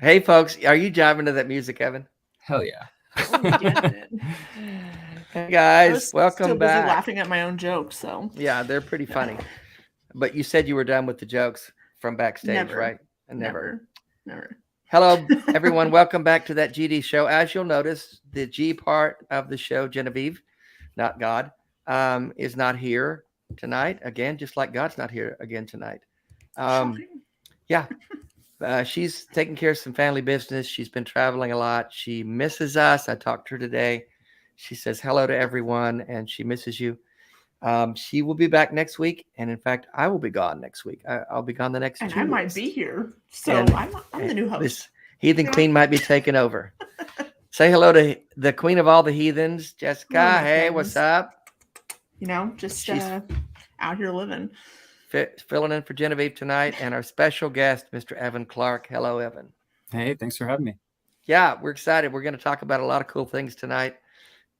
Hey, folks, are you jiving to that music, Evan? Hell yeah. Hey, guys, welcome still back. Busy laughing at my own jokes, so. Yeah, they're pretty funny. But you said you were done with the jokes from backstage, Never. right? Never. Hello, everyone. Welcome back to that GD show. As you'll notice, the G part of the show, Genevieve, not God, is not here tonight. Again, just like God's not here again tonight. Yeah. She's taking care of some family business. She's been traveling a lot. She misses us. I talked to her today. She says hello to everyone, and she misses you. She will be back next week, and in fact, I will be gone next week. I'll be gone the next 2 weeks. And I might be here, so I'm the new host. This heathen queen might be taking over. Say hello to the queen of all the heathens, Jessica. Hey, what's up? You know, just out here living. Filling in for Genevieve tonight, and our special guest, Mr. Evan Clark. Hello, Evan. Hey, thanks for having me. Yeah, we're excited. We're going to talk about a lot of cool things tonight.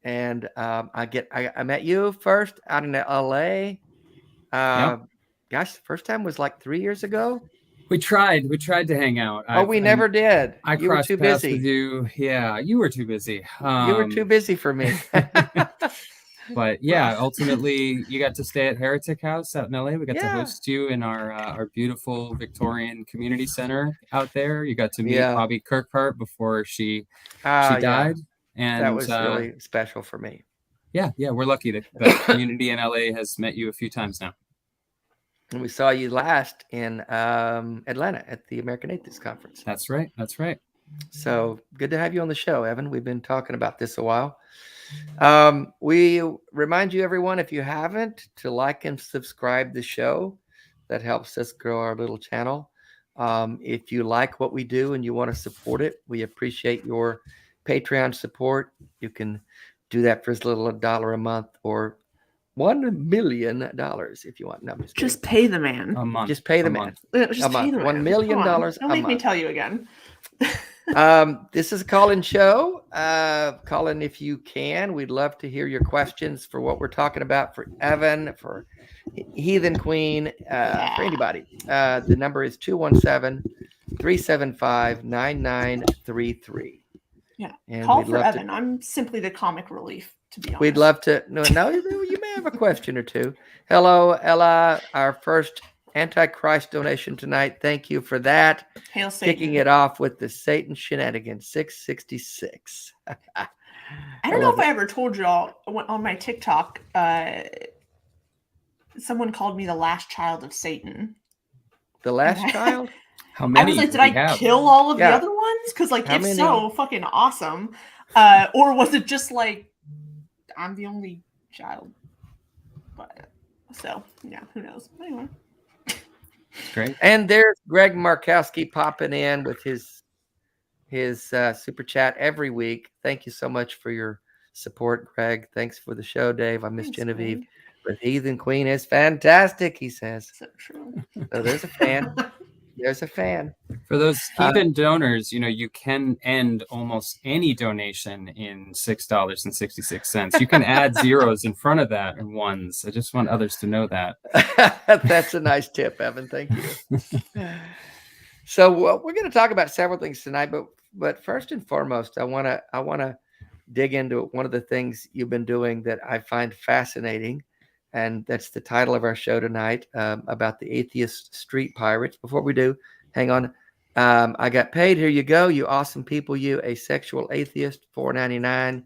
And I met you first out in LA. Gosh, the first time was like 3 years ago. We tried to hang out. We never did. You were too busy. With you. Yeah, you were too busy. You were too busy for me. But yeah, ultimately you got to stay at Heretic House out in LA. We got to host you in our beautiful Victorian community center out there. You got to meet Bobby Kirkhart before she died. And that was really special for me. Yeah, we're lucky that the community in LA has met you a few times now. And we saw you last in Atlanta at the American Atheists Conference. That's right. So good to have you on the show, Evan. We've been talking about this a while. We remind you, everyone, if you haven't, to like and subscribe the show. That helps us grow our little channel. If you like what we do and you want to support it, we appreciate your Patreon support. You can do that for as little as $1 a month or $1 million if you want. No, just pay the man. A month. Just pay the man. Just a month. $1 million a month. Don't make me tell you again. This is a call-in show. Call in if you can. We'd love to hear your questions for what we're talking about, for Evan, for Heathen Queen, for anybody. The number is 217-375-9933. Yeah. And call for Evan. I'm simply the comic relief, to be honest. We'd love to. No, you may have a question or two. Hello, Ella, our first Antichrist donation tonight. Thank you for that. Hail Satan. Kicking it off with the Satan Shenanigans 666. I don't know if I ever told y'all on my TikTok, someone called me the last child of Satan. The last child? How many? I was like, did I kill all of the other ones? Because if so, fucking awesome. Or was it just like I'm the only child? But so yeah, who knows? Anyway. Great. And there's Greg Markowski popping in with his super chat every week. Thank you so much for your support, Greg. Thanks for the show, Dave. I miss Genevieve. Greg. But Heathen Queen is fantastic, he says. So true. So there's a fan. There's a fan. For those heathen donors, you can end almost any donation in $6.66. You can add zeros in front of that and ones. I just want others to know that. That's a nice tip, Evan. Thank you. So we're going to talk about several things tonight, but first and foremost, I want to dig into one of the things you've been doing that I find fascinating. And that's the title of our show tonight, about the Atheist Street Pirates. Before we do, hang on. I got paid. Here you go. You awesome people. You asexual atheist, $4.99.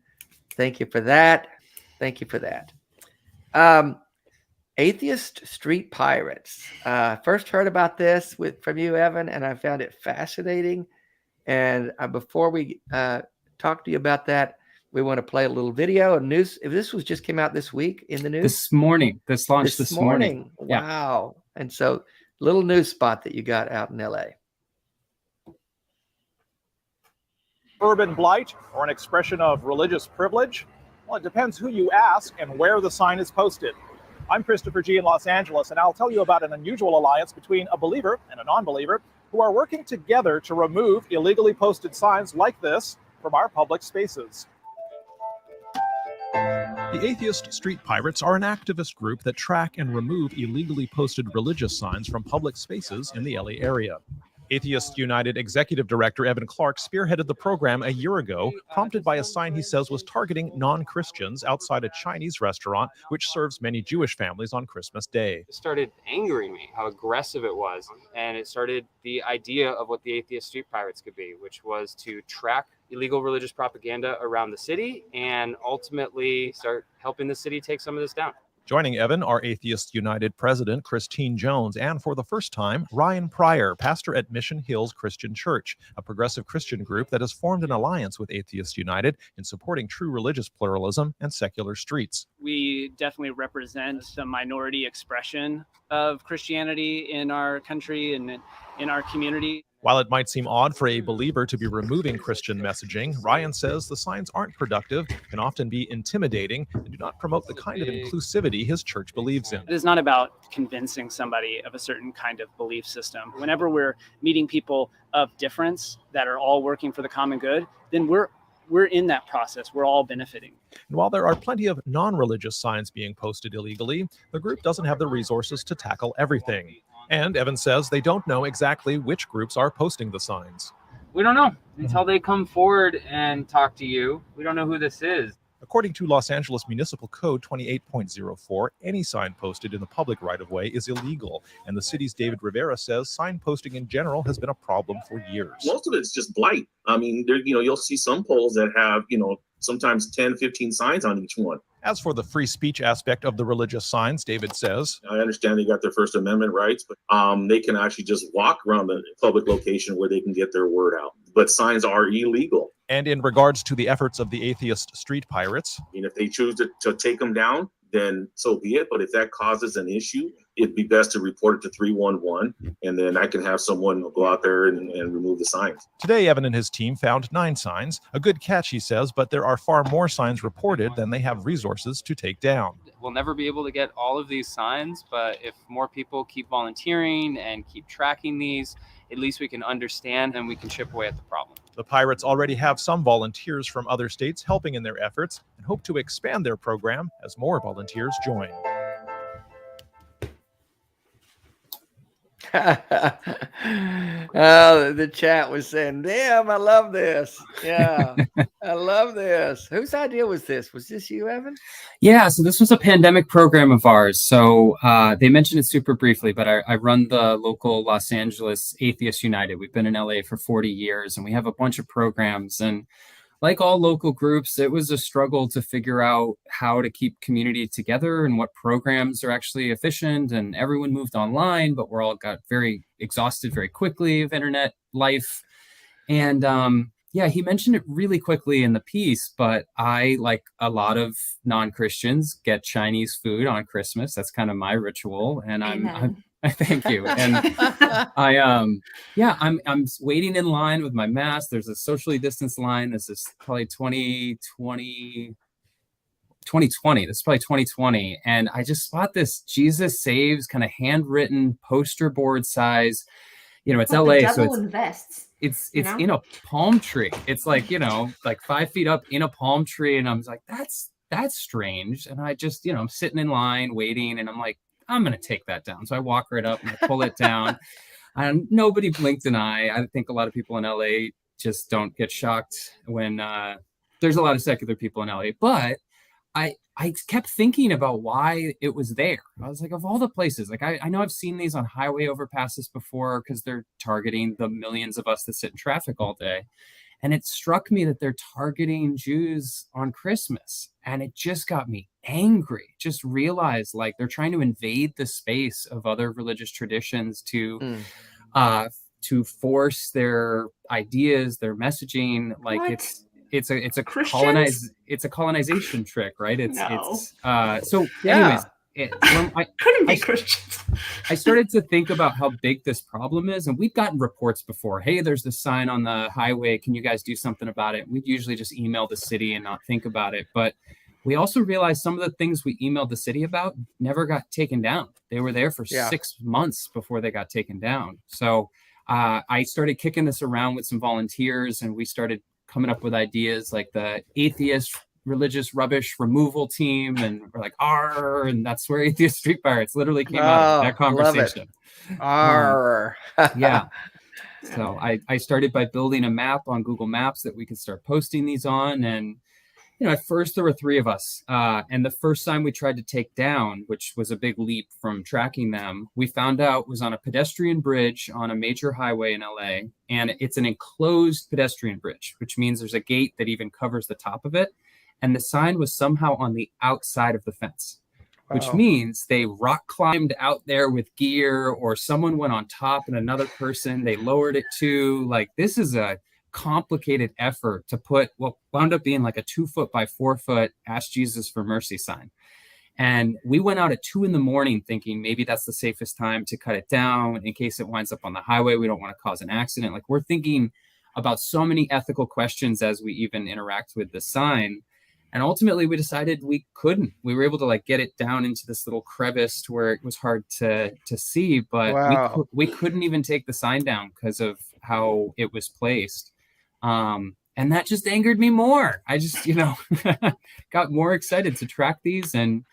Thank you for that. Thank you for that. Atheist Street Pirates. First heard about this from you, Evan, and I found it fascinating. And before we talk to you about that, we want to play a little video and news. If this was just came out this week in the news this morning, this launched this morning. Wow! Yeah. And so, little news spot that you got out in LA. Urban blight or an expression of religious privilege? Well, it depends who you ask and where the sign is posted. I'm Christopher G. in Los Angeles, and I'll tell you about an unusual alliance between a believer and a non-believer who are working together to remove illegally posted signs like this from our public spaces. The Atheist Street Pirates are an activist group that track and remove illegally posted religious signs from public spaces in the LA area. Atheists United Executive Director Evan Clark spearheaded the program a year ago, prompted by a sign he says was targeting non-Christians outside a Chinese restaurant, which serves many Jewish families on Christmas Day. It started angering me how aggressive it was, and it started the idea of what the Atheist Street Pirates could be, which was to track illegal religious propaganda around the city and ultimately start helping the city take some of this down. Joining Evan are Atheist United President Christine Jones and, for the first time, Ryan Pryor, pastor at Mission Hills Christian Church, a progressive Christian group that has formed an alliance with Atheist United in supporting true religious pluralism and secular streets. We definitely represent a minority expression of Christianity in our country and in our community. While it might seem odd for a believer to be removing Christian messaging, Ryan says the signs aren't productive, can often be intimidating, and do not promote the kind of inclusivity his church believes in. It is not about convincing somebody of a certain kind of belief system. Whenever we're meeting people of difference that are all working for the common good, then we're in that process. We're all benefiting. And while there are plenty of non-religious signs being posted illegally, the group doesn't have the resources to tackle everything. And Evan says they don't know exactly which groups are posting the signs. We don't know until they come forward and talk to you. We don't know who this is. According to Los Angeles Municipal Code 28.04, any sign posted in the public right-of-way is illegal. And the city's David Rivera says sign posting in general has been a problem for years. Most of it's just blight. I mean, you'll see some poles that have, sometimes 10, 15 signs on each one. As for the free speech aspect of the religious signs, David says, I understand they got their First Amendment rights, but they can actually just walk around the public location where they can get their word out. But signs are illegal. And in regards to the efforts of the Atheist Street Pirates, if they choose to take them down, then so be it. But if that causes an issue, it'd be best to report it to 311, and then I can have someone go out there and remove the signs. Today, Evan and his team found 9 signs. A good catch, he says, but there are far more signs reported than they have resources to take down. We'll never be able to get all of these signs, but if more people keep volunteering and keep tracking these, at least we can understand and we can chip away at the problem. The Pirates already have some volunteers from other states helping in their efforts and hope to expand their program as more volunteers join. Oh, the chat was saying, damn, I love this. Yeah, I love this. Whose idea was this? Was this you, Evan? Yeah, so this was a pandemic program of ours. So they mentioned it super briefly, but I run the local Los Angeles Atheists United. We've been in LA for 40 years, and we have a bunch of programs. And like all local groups, it was a struggle to figure out how to keep community together and what programs are actually efficient. And everyone moved online, but we're all got very exhausted very quickly of internet life. And yeah, he mentioned it really quickly in the piece, but I, like a lot of non-Christians, get Chinese food on Christmas. That's kind of my ritual. And I'm thank you. And I'm waiting in line with my mask. There's a socially distanced line. This is probably 2020. This is probably 2020. And I just spot this Jesus Saves kind of handwritten poster board size. It's like LA. So it's in a palm tree. It's like, like 5 feet up in a palm tree. And I'm like, that's strange. And I just, I'm sitting in line waiting, and I'm like, I'm going to take that down. So I walk right up and I pull it down. And nobody blinked an eye. I think a lot of people in LA just don't get shocked when there's a lot of secular people in LA. But I kept thinking about why it was there. I was like, of all the places, like I know I've seen these on highway overpasses before because they're targeting the millions of us that sit in traffic all day. And it struck me that they're targeting Jews on Christmas. And it just got me angry, just realized like they're trying to invade the space of other religious traditions to force their ideas, their messaging. Like What? it's a Christians? colonization trick, right? No. So Yeah. anyways, Couldn't be Christians. I started to think about how big this problem is, and we've gotten reports before. Hey, there's this sign on the highway. Can you guys do something about it? We'd usually just email the city and not think about it. But we also realized some of the things we emailed the city about never got taken down. They were there for 6 months before they got taken down. So I started kicking this around with some volunteers, and we started coming up with ideas like the Atheist Religious Rubbish Removal Team, and we're like, "Arr!" And that's where Atheist Street Pirates literally came out of that conversation. Arr. Yeah. So I started by building a map on Google Maps that we could start posting these on. And, at first there were 3 of us. And the first sign we tried to take down, which was a big leap from tracking them, we found out was on a pedestrian bridge on a major highway in LA. And it's an enclosed pedestrian bridge, which means there's a gate that even covers the top of it. And the sign was somehow on the outside of the fence, which means they rock climbed out there with gear, or someone went on top and another person, they lowered it to. Like, this is a complicated effort to put what wound up being like a 2-foot by 4-foot Ask Jesus for Mercy sign. And we went out at 2 a.m. thinking maybe that's the safest time to cut it down in case it winds up on the highway. We don't want to cause an accident. Like, we're thinking about so many ethical questions as we even interact with the sign. And ultimately we decided we couldn't. We were able to like get it down into this little crevice to where it was hard to see, but we couldn't even take the sign down because of how it was placed. And that just angered me more. I just, got more excited to track these. And,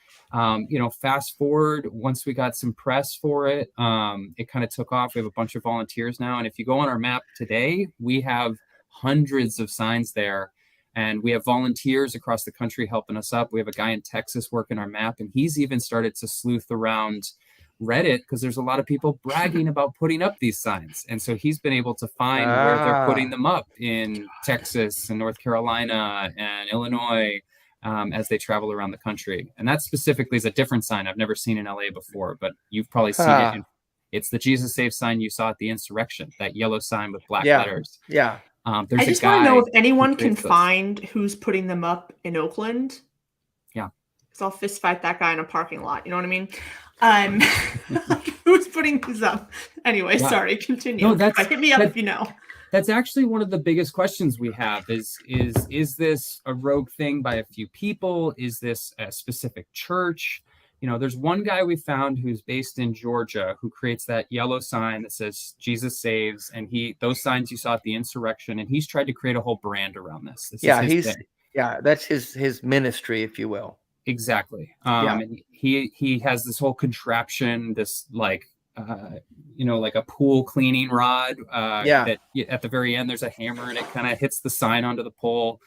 fast forward, once we got some press for it, it kind of took off. We have a bunch of volunteers now. And if you go on our map today, we have hundreds of signs there. And we have volunteers across the country helping us up. We have a guy in Texas working our map, and he's even started to sleuth around Reddit because there's a lot of people bragging about putting up these signs. And so he's been able to find where they're putting them up in Texas and North Carolina and Illinois as they travel around the country. And that specifically is a different sign I've never seen in LA before, but you've probably seen it. It's the Jesus Saves sign you saw at the insurrection, that yellow sign with black letters. Yeah. I just want to know if anyone can find who's putting them up in Oakland. Yeah. Because I'll fist fight that guy in a parking lot. You know what I mean? Who's putting these up? Anyway, sorry, continue. No, hit me up if you know. That's actually one of the biggest questions we have is this a rogue thing by a few people? Is this a specific church? There's one guy we found who's based in Georgia who creates that yellow sign that says Jesus Saves, and those signs you saw at the insurrection, and he's tried to create a whole brand around this. That's his ministry, if you will. Exactly. And he has this whole contraption, this like a pool cleaning rod. That at the very end there's a hammer and it kind of hits the sign onto the pole.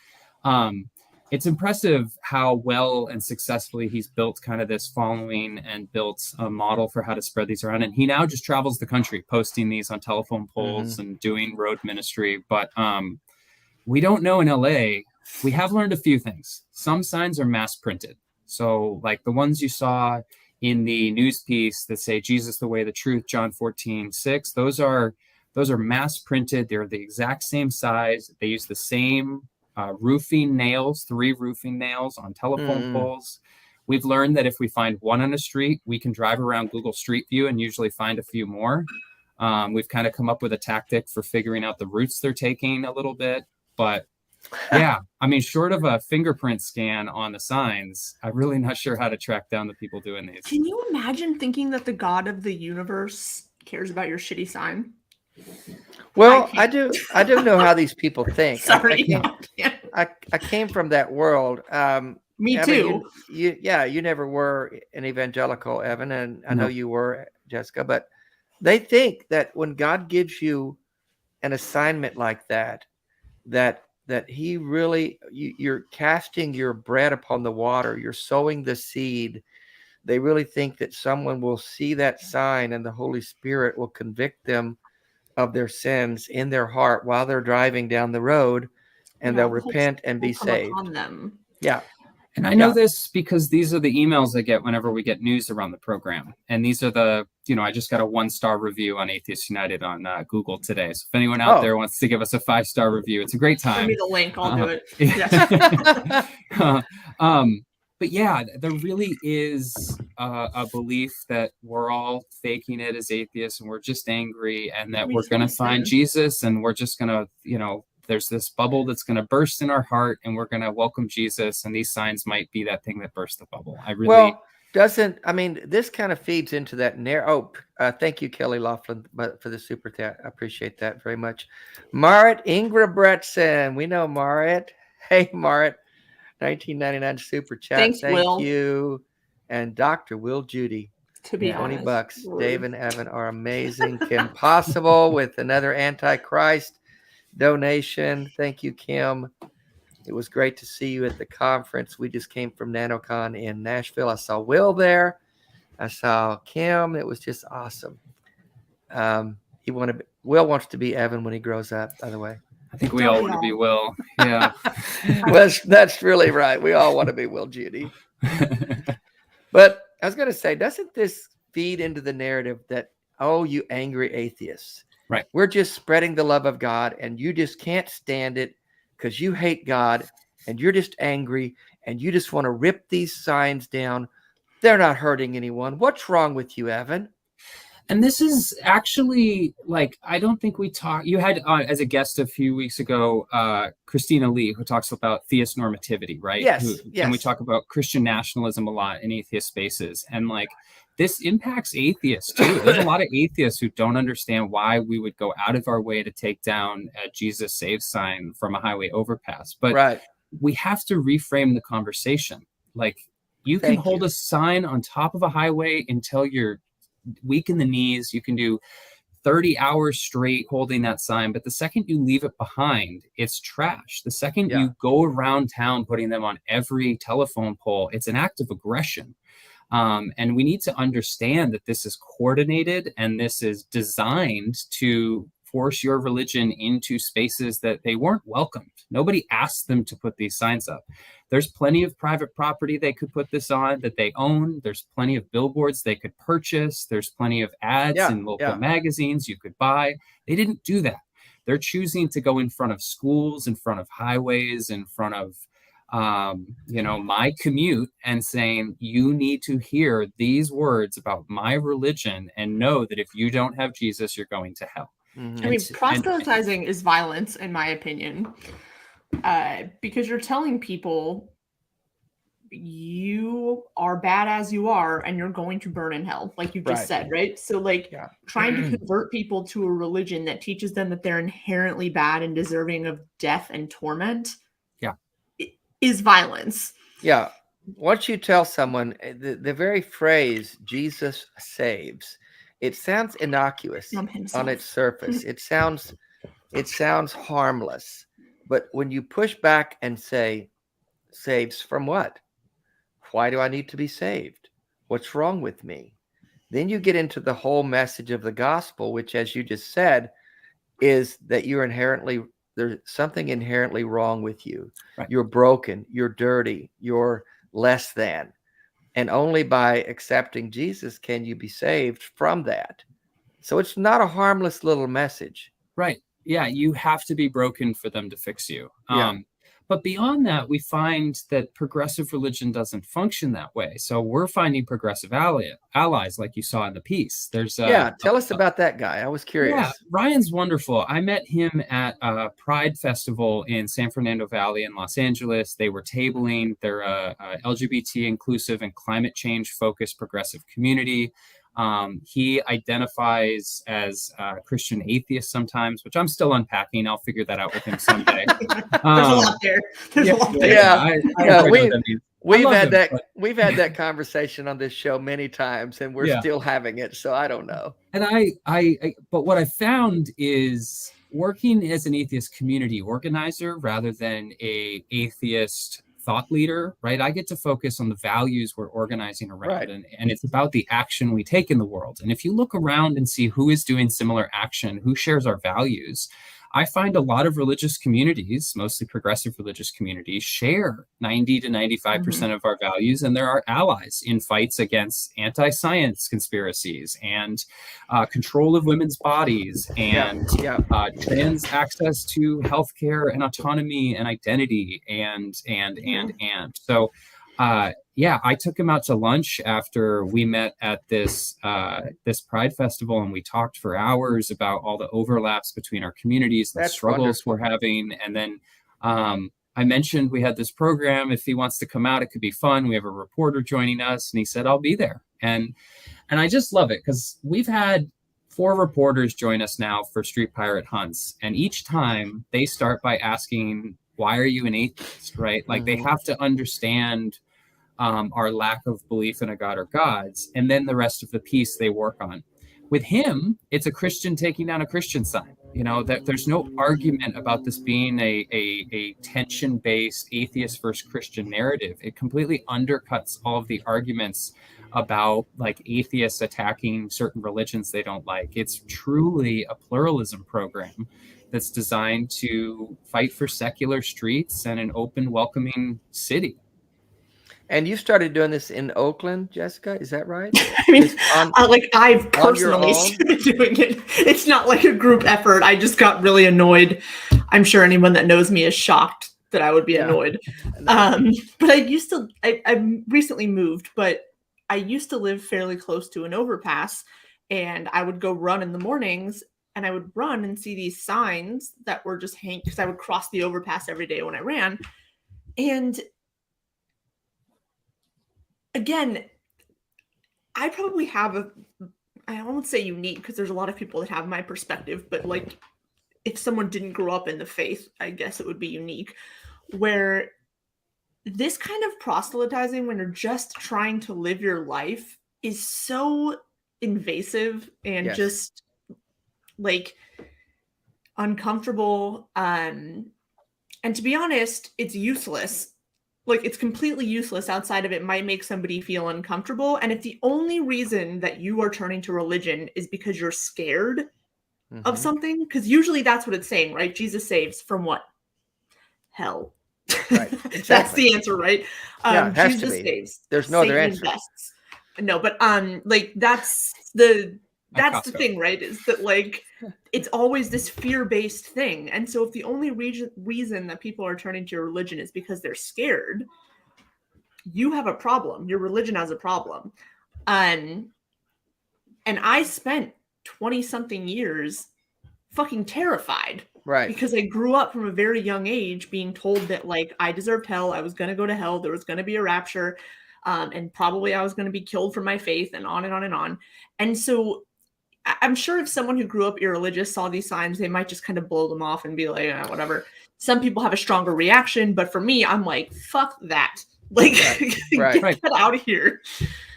It's impressive how well and successfully he's built kind of this following and built a model for how to spread these around. And he now just travels the country posting these on telephone poles and doing road ministry. But we don't know in LA. We have learned a few things. Some signs are mass printed. So like the ones you saw in the news piece that say Jesus, the way, the truth, John 14:6, those are mass printed. They're the exact same size. They use the same roofing nails, 3 roofing nails on telephone poles. We've learned that if we find one on a street, we can drive around Google Street View and usually find a few more. We've kind of come up with a tactic for figuring out the routes they're taking a little bit. But yeah, I mean, short of a fingerprint scan on the signs, I'm really not sure how to track down the people doing these. Can you imagine thinking that the God of the universe cares about your shitty sign? Well, I do know how these people think. Sorry. I came from that world. Me Evan, too. You never were an evangelical, Evan, and I know you were, Jessica, but they think that when God gives you an assignment like that he really, you're casting your bread upon the water, you're sowing the seed. They really think that someone will see that sign and the Holy Spirit will convict them of their sins in their heart while they're driving down the road, and they'll repent and be saved. On them. Yeah. And I know this because these are the emails I get whenever we get news around the program. And these are the, I just got a 1-star review on Atheists United on Google today. So if anyone out there wants to give us a 5-star review, it's a great time. Send me the link. I'll do it. Yes. But yeah, there really is a belief that we're all faking it as atheists and we're just angry and that we're going to find Jesus and we're just going to, there's this bubble that's going to burst in our heart and we're going to welcome Jesus. And these signs might be that thing that burst the bubble. This kind of feeds into that narrow. Thank you, Kelly Laughlin, for the super chat. I appreciate that very much. Marit Ingebretson. We know Marit. Hey, Marit. 1999 super chat. Thanks, Thank Will. you. And Dr. Will Judy. To be $20. honest. Dave and Evan are amazing. Kim Possible with another Antichrist donation. Thank you, Kim. It was great to see you at the conference. We just came from NanoCon in Nashville. I saw Will there. I saw Kim. It was just awesome. Will wants to be Evan when he grows up, by the way. I think we all want to be Will. Yeah. Well, that's really right. We all want to be Will Judy. But I was going to say, doesn't this feed into the narrative that, oh, you angry atheists? Right. We're just spreading the love of God and you just can't stand it because you hate God and you're just angry and you just want to rip these signs down. They're not hurting anyone. What's wrong with you, Evan? And this is actually I don't think we talked. You had as a guest a few weeks ago, Christina Lee, who talks about theist normativity, right? Yes. And we talk about Christian nationalism a lot in atheist spaces. And this impacts atheists too. There's a lot of atheists who don't understand why we would go out of our way to take down a Jesus Saves sign from a highway overpass. But we have to reframe the conversation. You can hold a sign on top of a highway until you're weak in the knees. You can do 30 hours straight holding that sign, but the second you leave it behind, it's trash. The second you go around town putting them on every telephone pole, it's an act of aggression. And we need to understand that this is coordinated and this is designed to force your religion into spaces that they weren't welcomed. Nobody asked them to put these signs up. There's plenty of private property they could put this on that they own. There's plenty of billboards they could purchase. There's plenty of ads in local magazines you could buy. They didn't do that. They're choosing to go in front of schools, in front of highways, in front of my commute and saying, you need to hear these words about my religion and know that if you don't have Jesus, you're going to hell. Mm-hmm. Proselytizing is violence, in my opinion, because you're telling people you are bad as you are and you're going to burn in hell, like you just said, right? So trying to convert people to a religion that teaches them that they're inherently bad and deserving of death and torment is violence. Yeah. Once you tell someone the very phrase Jesus saves, it sounds innocuous on its surface. It sounds harmless. But when you push back and say, saves from what? Why do I need to be saved? What's wrong with me? Then you get into the whole message of the gospel, which, as you just said, is that there's something inherently wrong with you. Right. You're broken. You're dirty. You're less than. And only by accepting Jesus can you be saved from that. So it's not a harmless little message. Right. Yeah. You have to be broken for them to fix you. But beyond that, we find that progressive religion doesn't function that way. So we're finding progressive allies, like you saw in the piece. Tell us about that guy. I was curious. Yeah, Ryan's wonderful. I met him at a Pride Festival in San Fernando Valley in Los Angeles. They were tabling. They're a LGBT inclusive and climate change focused progressive community. He identifies as a Christian atheist sometimes, which I'm still unpacking. I'll figure that out with him someday. There's a lot there. We've had that conversation on this show many times, and we're still having it. So I don't know. And but what I found is working as an atheist community organizer rather than a atheist thought leader, right? I get to focus on the values we're organizing around, and it's about the action we take in the world. And if you look around and see who is doing similar action, who shares our values, I find a lot of religious communities, mostly progressive religious communities, share 90 to 95% of our values, and there are allies in fights against anti-science conspiracies and control of women's bodies and trans access to healthcare and autonomy and identity and. So I took him out to lunch after we met at this Pride Festival, and we talked for hours about all the overlaps between our communities, the struggles we're having. And then I mentioned we had this program. If he wants to come out, it could be fun. We have a reporter joining us, and he said, I'll be there. And I just love it because we've had 4 reporters join us now for Street Pirate hunts. And each time they start by asking, why are you an atheist, right? Like they have to understand our lack of belief in a God or gods, and then the rest of the piece they work on. With him, it's a Christian taking down a Christian sign. That there's no argument about this being a tension-based atheist versus Christian narrative. It completely undercuts all of the arguments about like atheists attacking certain religions they don't like. It's truly a pluralism program that's designed to fight for secular streets and an open, welcoming city. And you started doing this in Oakland, Jessica, is that right? I mean, I've personally started doing it. It's not like a group effort. I just got really annoyed. I'm sure anyone that knows me is shocked that I would be annoyed. But I recently moved, but I used to live fairly close to an overpass, and I would go run in the mornings, and I would run and see these signs that were just hanging, because I would cross the overpass every day when I ran. And again, I probably have I won't say unique, because there's a lot of people that have my perspective, but like if someone didn't grow up in the faith, I guess it would be unique, where this kind of proselytizing when you're just trying to live your life is so invasive and just like uncomfortable. And to be honest, it's useless. Like, it's completely useless. Outside of it might make somebody feel uncomfortable. And if the only reason that you are turning to religion is because you're scared of something, because usually that's what it's saying, right? Jesus saves from what? Hell. Right. Exactly. That's the answer, right? It has Jesus to be. saves. There's no other answer. Invests. No, but like that's the thing, right? Is that like it's always this fear-based thing. And so if the only reason that people are turning to your religion is because they're scared, you have a problem. Your religion has a problem. And I spent 20-something years fucking terrified. Right. Because I grew up from a very young age being told that like I deserved hell, I was going to go to hell, there was going to be a rapture, and probably I was going to be killed for my faith, and on and on and on. And so I'm sure if someone who grew up irreligious saw these signs, they might just kind of blow them off and be like, whatever. Some people have a stronger reaction, but for me, I'm like, fuck that. Like, get out of here.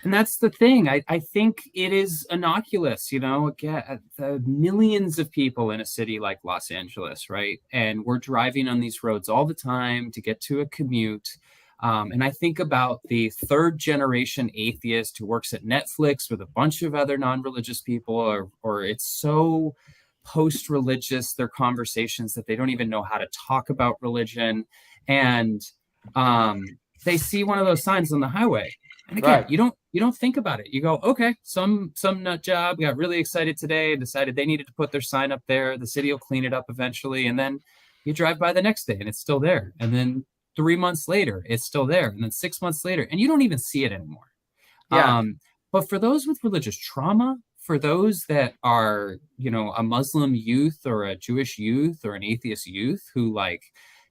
And that's the thing. I think it is innocuous, again, the millions of people in a city like Los Angeles, right? And we're driving on these roads all the time to get to a commute. And I think about the 3rd generation atheist who works at Netflix with a bunch of other non-religious people, or it's so post-religious, their conversations, that they don't even know how to talk about religion. And they see one of those signs on the highway. And again, you don't think about it. You go, okay, some nut job got really excited today and decided they needed to put their sign up there. The city will clean it up eventually. And then you drive by the next day and it's still there. And then 3 months later, it's still there. And then 6 months later, and you don't even see it anymore. Yeah. But for those with religious trauma, for those that are, a Muslim youth or a Jewish youth or an atheist youth who like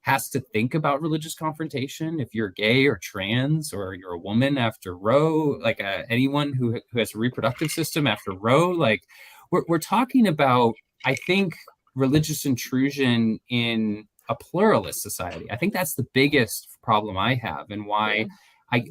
has to think about religious confrontation, if you're gay or trans or you're a woman after Roe, like anyone who has a reproductive system after Roe, like we're talking about, I think, religious intrusion in a pluralist society. I think that's the biggest problem I have, and why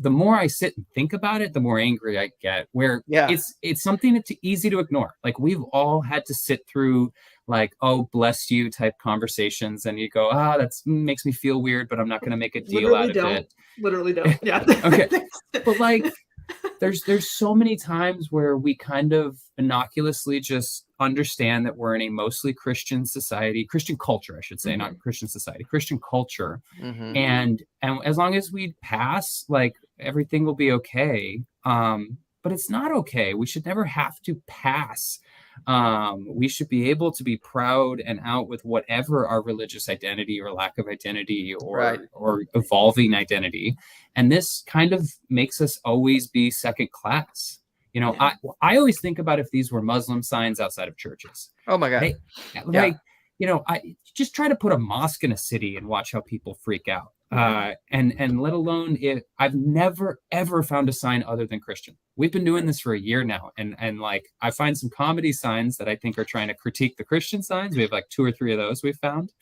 the more I sit and think about it, the more angry I get, where it's something that's easy to ignore. Like, we've all had to sit through like, oh, bless you type conversations, and you go, that makes me feel weird, but I'm not going to make a deal out of it. Literally don't. Yeah. Okay. But like, there's so many times where we kind of innocuously just understand that we're in a mostly Christian society, Christian culture, I should say, not Christian society, Christian culture. And as long as we pass, like, everything will be okay. But it's not okay. We should never have to pass. We should be able to be proud and out with whatever our religious identity or lack of identity or evolving identity. And this kind of makes us always be second class. You know, I always think about if these were Muslim signs outside of churches. Oh my God. Like, you know, I just try to put a mosque in a city and watch how people freak out. And let alone I've never ever found a sign other than Christian. We've been doing this for a year now, and like, I find some comedy signs that I think are trying to critique the Christian signs. We have like 2 or 3 of those we've found,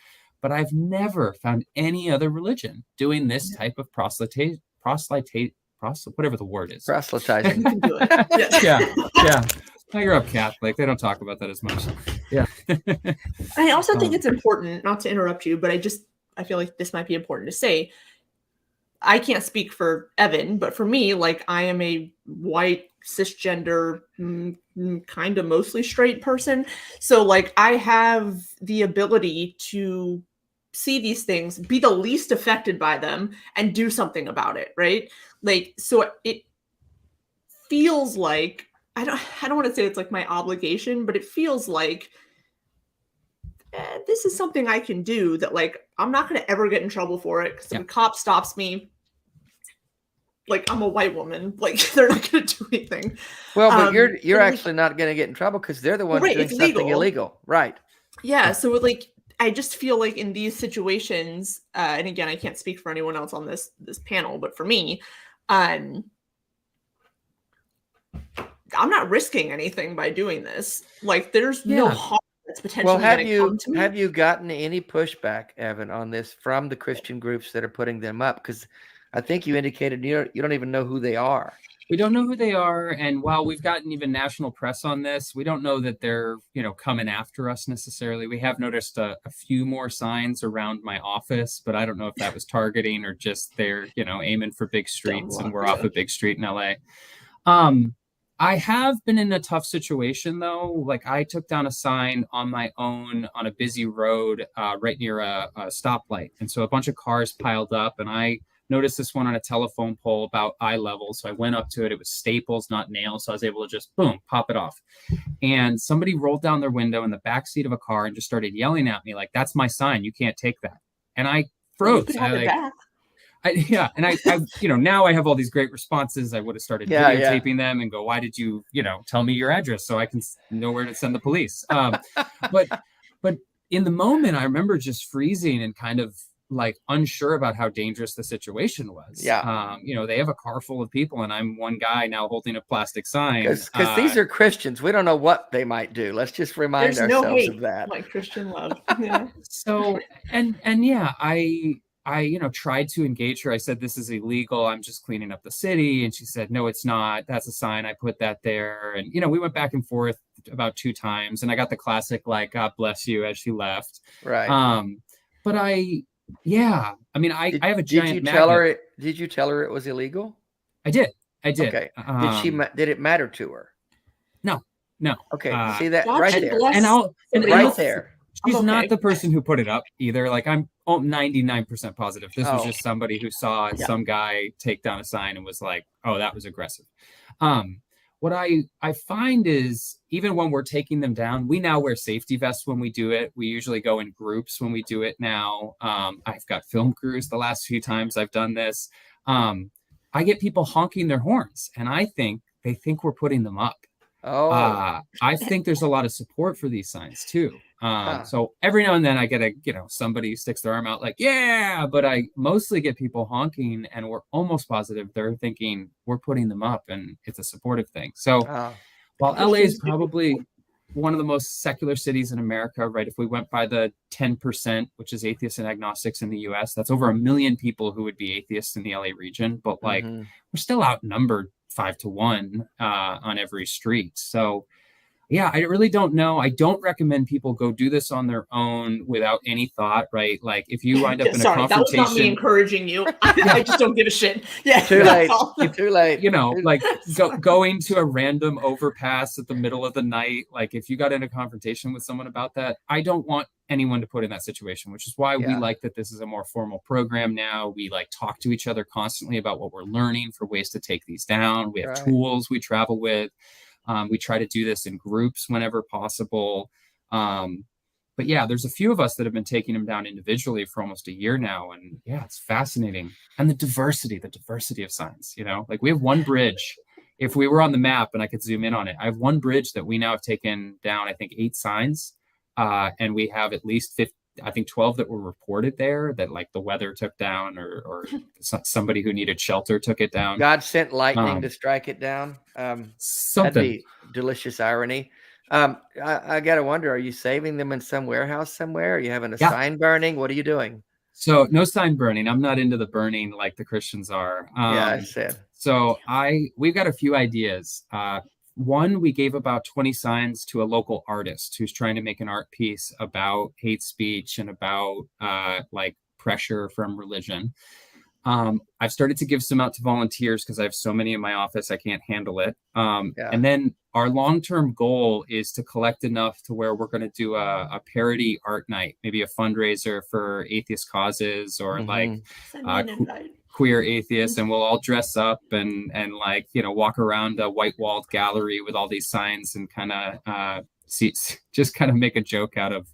but I've never found any other religion doing this type of whatever the word is. Proselytizing. Yeah. Now you're up Catholic. They don't talk about that as much. Yeah. I also think it's important, not to interrupt you, but I feel like this might be important to say. I can't speak for Evan, but for me, like, I am a white, cisgender, kind of mostly straight person. So, like, I have the ability to see these things, be the least affected by them, and do something about it, right? Like, so it feels like, I don't want to say it's like my obligation, but it feels like this is something I can do that, like, I'm not going to ever get in trouble for it, because if a cop stops me, like, I'm a white woman, like, they're not going to do anything. Well, but you're actually not going to get in trouble because they're the ones doing something illegal. Right. Yeah. So, like, I just feel like in these situations, and again, I can't speak for anyone else on this panel, but for me, I'm not risking anything by doing this. Like, there's no harm that's potentially going to come to me. Have you gotten any pushback, Evan, on this from the Christian groups that are putting them up? Because I think you indicated you don't even know who they are. We don't know who they are, and while we've gotten even national press on this, we don't know that they're, you know, coming after us necessarily. We have noticed a few more signs around my office, but I don't know if that was targeting or just they're, you know, aiming for big streets, and we're off a big street in LA. I have been in a tough situation though. Like, I took down a sign on my own on a busy road right near a stoplight, and so a bunch of cars piled up, and I noticed this one on a telephone pole about eye level. So I went up to it. It was staples, not nails. So I was able to just, boom, pop it off. And somebody rolled down their window in the back seat of a car and just started yelling at me like, "That's my sign. You can't take that." And I froze. I, you know, now I have all these great responses. I would have started videotaping them and go, "Why did you, you know, tell me your address so I can know where to send the police?" But in the moment, I remember just freezing and kind of like unsure about how dangerous the situation was. You know, they have a car full of people, and I'm one guy now holding a plastic sign. Because these are Christians. We don't know what they might do. Let's just remind ourselves of that. Like Christian love. Yeah. So, and yeah, I, you know, tried to engage her. I said, "This is illegal. I'm just cleaning up the city." And she said, "No, it's not. That's a sign. I put that there." And, you know, we went back and forth about 2 times, and I got the classic, like, "God bless you," as she left. Right. But I mean, I have a giant magnet. Did you tell her it was illegal? I did. Okay. Did it matter to her? No. Okay. See that right there. And right there. She's not the person who put it up either. Like, I'm 99% positive this was just somebody who saw some guy take down a sign and was like, "Oh, that was aggressive." What I find is, even when we're taking them down, we now wear safety vests when we do it. We usually go in groups when we do it now. I've got film crews the last few times I've done this. I get people honking their horns, and they think we're putting them up. I think there's a lot of support for these signs too. So every now and then I get somebody who sticks their arm out like, "Yeah," but I mostly get people honking, and we're almost positive they're thinking we're putting them up and it's a supportive thing. So while LA is probably one of the most secular cities in America, right? If we went by the 10%, which is atheists and agnostics in the US, that's over 1 million people who would be atheists in the LA region. But like, we're still outnumbered 5 to 1 on every street. So Yeah, I really don't know. I don't recommend people go do this on their own without any thought, right? Like if you wind up in a confrontation. That was not me encouraging you. I just don't give a shit. Yeah, too late. Too late. You know, like going to a random overpass at the middle of the night. Like if you got in a confrontation with someone about that, I don't want anyone to put in that situation, which is why we like that this is a more formal program now. We like talk to each other constantly about what we're learning for ways to take these down. We have tools we travel with. We try to do this in groups whenever possible. But yeah, there's a few of us that have been taking them down individually for almost a year now. And yeah, it's fascinating. And the diversity of signs, you know, like we have one bridge. If we were on the map and I could zoom in on it, I have one bridge that we now have taken down, I think 8 signs. And we have at least 12 that were reported there that like the weather took down or somebody who needed shelter took it down. God sent lightning to strike it down. That'd be delicious irony. I got to wonder, are you saving them in some warehouse somewhere? Are you having a sign burning? What are you doing? So no sign burning. I'm not into the burning like the Christians are. I said. So we've got a few ideas. One, we gave about 20 signs to a local artist who's trying to make an art piece about hate speech and about like pressure from religion. I've started to give some out to volunteers because I have so many in my office, I can't handle it. And then our long-term goal is to collect enough to where we're going to do a parody art night, maybe a fundraiser for atheist causes or like queer atheists, and we'll all dress up and like, you know, walk around a white walled gallery with all these signs and kind of just kind of make a joke out of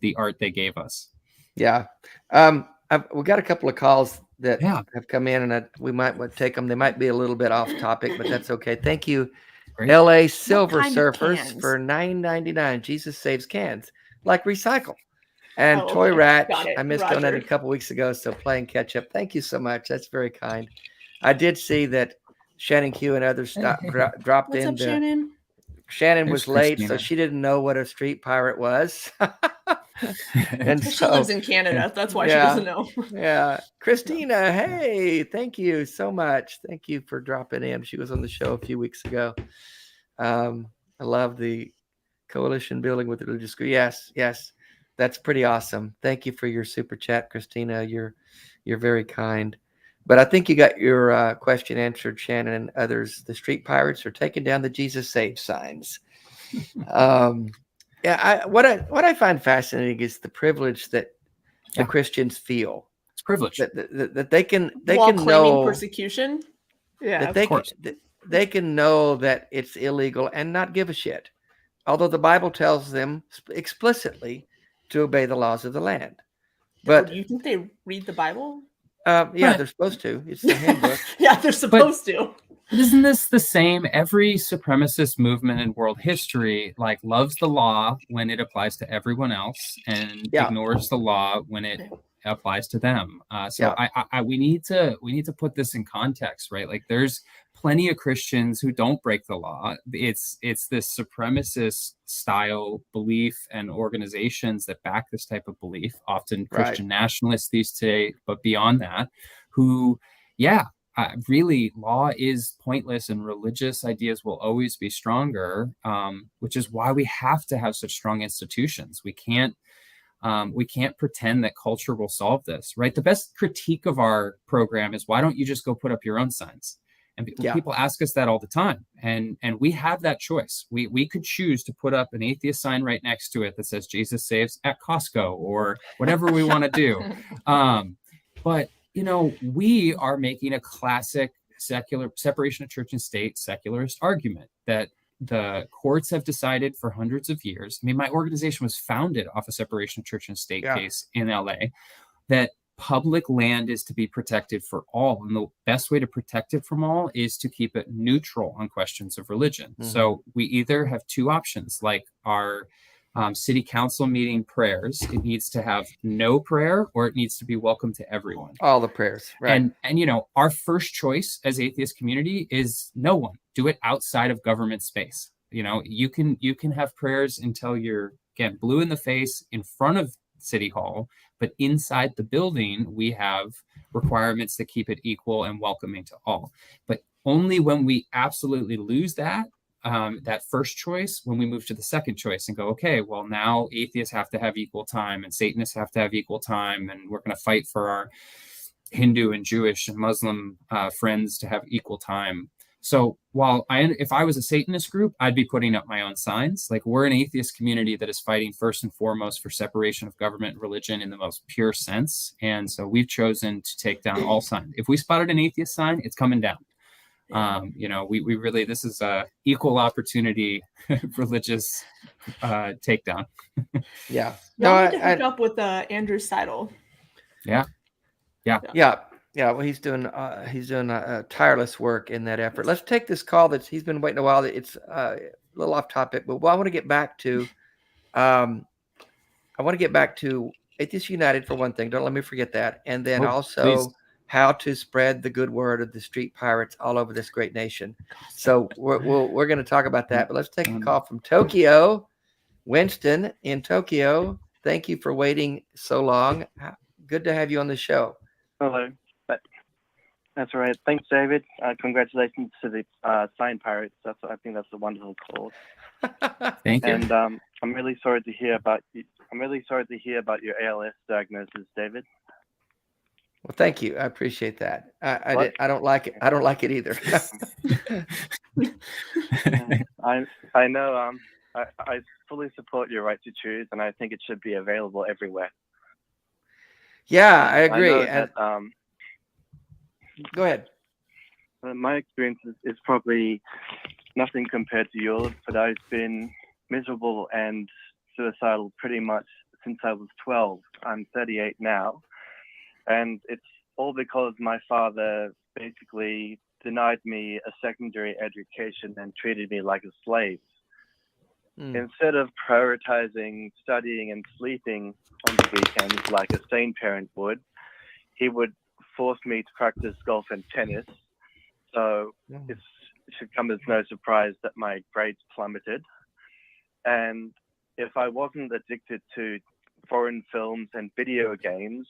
the art they gave us. Yeah. We got a couple of calls that have come in, and we might take them. They might be a little bit off topic, but that's okay. Thank you, LA Silver Surfers, for $9.99. Jesus saves cans, like recycle. And Toy Rat, I missed donating a couple weeks ago, so playing catch up. Thank you so much. That's very kind. I did see that Shannon Q and others dropped What's in. Up, Shannon? Shannon was late, so she didn't know what a street pirate was. And she lives in Canada. That's why she doesn't know. Yeah. Christina, hey, thank you so much. Thank you for dropping in. She was on the show a few weeks ago. I love the coalition building with religious groups. Yes. That's pretty awesome. Thank you for your super chat, Christina. You're very kind. But I think you got your question answered, Shannon and others. The street pirates are taking down the Jesus Saves signs. What I find fascinating is the privilege that the Christians feel. It's privilege that they can know persecution. Yeah, that they can know that it's illegal and not give a shit, although the Bible tells them explicitly to obey the laws of the land. But do you think they read the Bible? They're supposed to. It's the handbook. Yeah, they're supposed to. Isn't this the same? Every supremacist movement in world history like loves the law when it applies to everyone else and ignores the law when it applies to them. We need to put this in context, right? Like there's plenty of Christians who don't break the law. It's this supremacist style belief and organizations that back this type of belief, often Christian nationalists these days, but beyond that, who, really law is pointless and religious ideas will always be stronger, which is why we have to have such strong institutions. We can't pretend that culture will solve this, right? The best critique of our program is, why don't you just go put up your own signs? And people ask us that all the time. And we have that choice. We could choose to put up an atheist sign right next to it that says Jesus saves at Costco or whatever we want to do. But, you know, we are making a classic secular separation of church and state secularist argument that the courts have decided for hundreds of years. I mean, my organization was founded off a separation of church and state case in LA, that public land is to be protected for all. And the best way to protect it from all is to keep it neutral on questions of religion. Mm-hmm. So we either have two options, like our city council meeting prayers. It needs to have no prayer, or it needs to be welcome to everyone. All the prayers. Right. And you know, our first choice as atheist community is no one. Do it outside of government space. You know, you can have prayers until you're, again, blue in the face in front of City Hall, but inside the building, we have requirements to keep it equal and welcoming to all. But only when we absolutely lose that that first choice when we move to the second choice and go, okay, well, now atheists have to have equal time and Satanists have to have equal time, and we're going to fight for our Hindu and Jewish and Muslim friends to have equal time. So while if I was a Satanist group, I'd be putting up my own signs. Like, we're an atheist community that is fighting first and foremost for separation of government and religion in the most pure sense. And so we've chosen to take down all signs. If we spotted an atheist sign, it's coming down. We really, this is a equal opportunity religious takedown. Yeah. No, I need to hook up with Andrew Seidel. Yeah. Well, he's doing tireless work in that effort. Let's take this call he's been waiting a while. It's a little off topic, but I want to get back to Atheists United for one thing. Don't let me forget that. And then please. How to spread the good word of the Street Pirates all over this great nation. So we're going to talk about that. But let's take a call from Tokyo. Winston in Tokyo. Thank you for waiting so long. Good to have you on the show. Hello. That's all right. Thanks, David. Congratulations to the Sign Pirates. I think that's a wonderful cause. Thank you. And I'm really sorry to hear about your ALS diagnosis, David. Well, thank you. I appreciate that. I don't like it. I don't like it either. I know. I fully support your right to choose, and I think it should be available everywhere. Yeah, I agree. Go ahead. My experience is probably nothing compared to yours, but I've been miserable and suicidal pretty much since I was 12. I'm 38 now. And it's all because my father basically denied me a secondary education and treated me like a slave. Instead of prioritizing studying and sleeping on the weekends like a sane parent would, he would force me to practice golf and tennis. So it should come as no surprise that my grades plummeted. And if I wasn't addicted to foreign films and video games,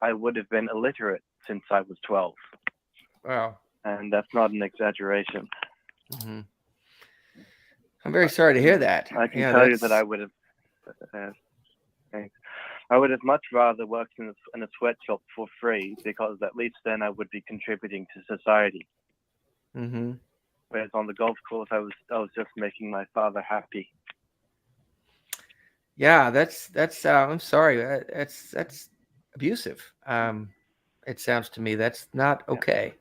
I would have been illiterate since I was 12. Wow. And that's not an exaggeration. Mm-hmm. I'm very sorry to hear that. I can tell you that I would have. I would have much rather worked in a sweatshop for free, because at least then I would be contributing to society. Mm-hmm. Whereas on the golf course, I was just making my father happy. Yeah, that's. I'm sorry. That's abusive. It sounds to me that's not okay.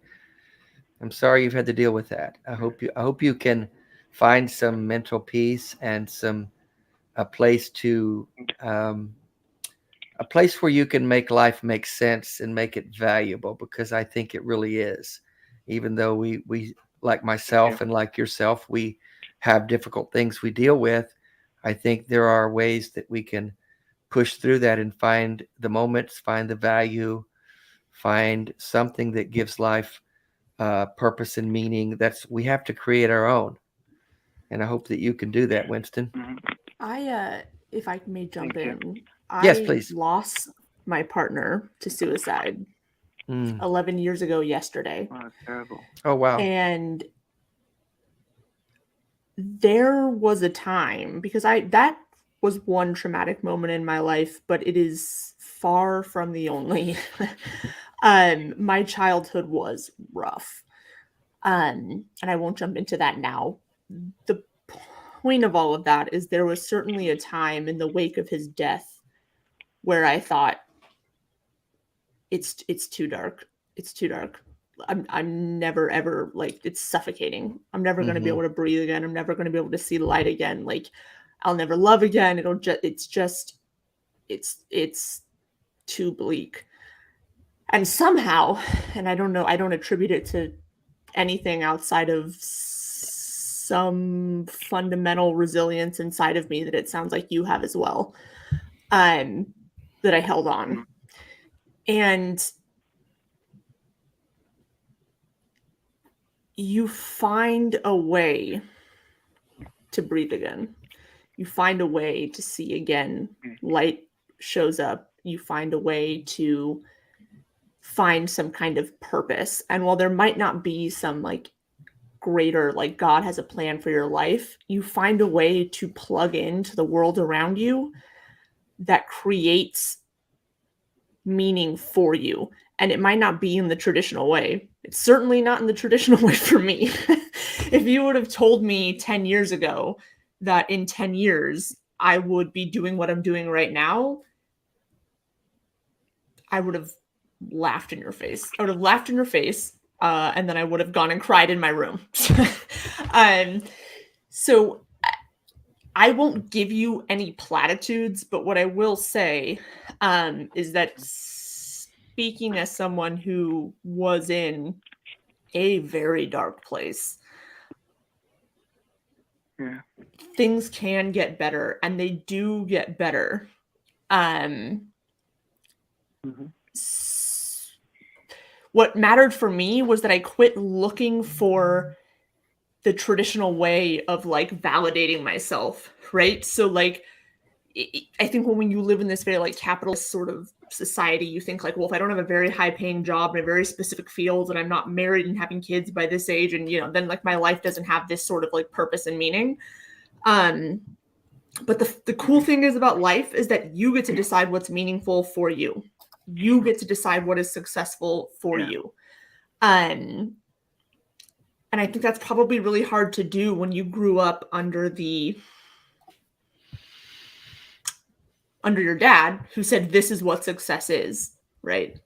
I'm sorry you've had to deal with that. I hope you can find some mental peace and a place where you can make life make sense and make it valuable, because I think it really is. Even though we like myself and like yourself, we have difficult things we deal with. I think there are ways that we can push through that and find the moments, find the value, find something that gives life purpose and meaning. We have to create our own. And I hope that you can do that, Winston. If I may jump in, yes, please. I lost my partner to suicide 11 years ago yesterday. Oh, that's terrible. Oh, wow. And there was a time, because that was one traumatic moment in my life, but it is far from the only. My childhood was rough. And I won't jump into that now. The point of all of that is there was certainly a time in the wake of his death where I thought, it's too dark. It's too dark. I'm never ever, like, it's suffocating. I'm never going to be able to breathe again. I'm never going to be able to see the light again. Like, I'll never love again. It's too bleak. And somehow, and I don't know, I don't attribute it to anything outside of some fundamental resilience inside of me that it sounds like you have as well, that I held on. And you find a way to breathe again. You find a way to see again. Light shows up. You find a way to find some kind of purpose. And while there might not be some like greater, like God has a plan for your life, you find a way to plug into the world around you that creates meaning for you. And it might not be in the traditional way. It's certainly not in the traditional way for me. If you would have told me 10 years ago that in 10 years I would be doing what I'm doing right now, I would have laughed in your face. I would have laughed in your face, and then I would have gone and cried in my room. So I won't give you any platitudes, but what I will say is that speaking as someone who was in a very dark place, things can get better, and they do get better. What mattered for me was that I quit looking for the traditional way of like validating myself, right? So like, I think when you live in this very like capitalist sort of society, you think like, well, if I don't have a very high paying job in a very specific field and I'm not married and having kids by this age, and you know, then like my life doesn't have this sort of like purpose and meaning. But the cool thing is about life is that you get to decide what's meaningful for you. You get to decide what is successful for you. And I think that's probably really hard to do when you grew up under your dad who said, this is what success is, right?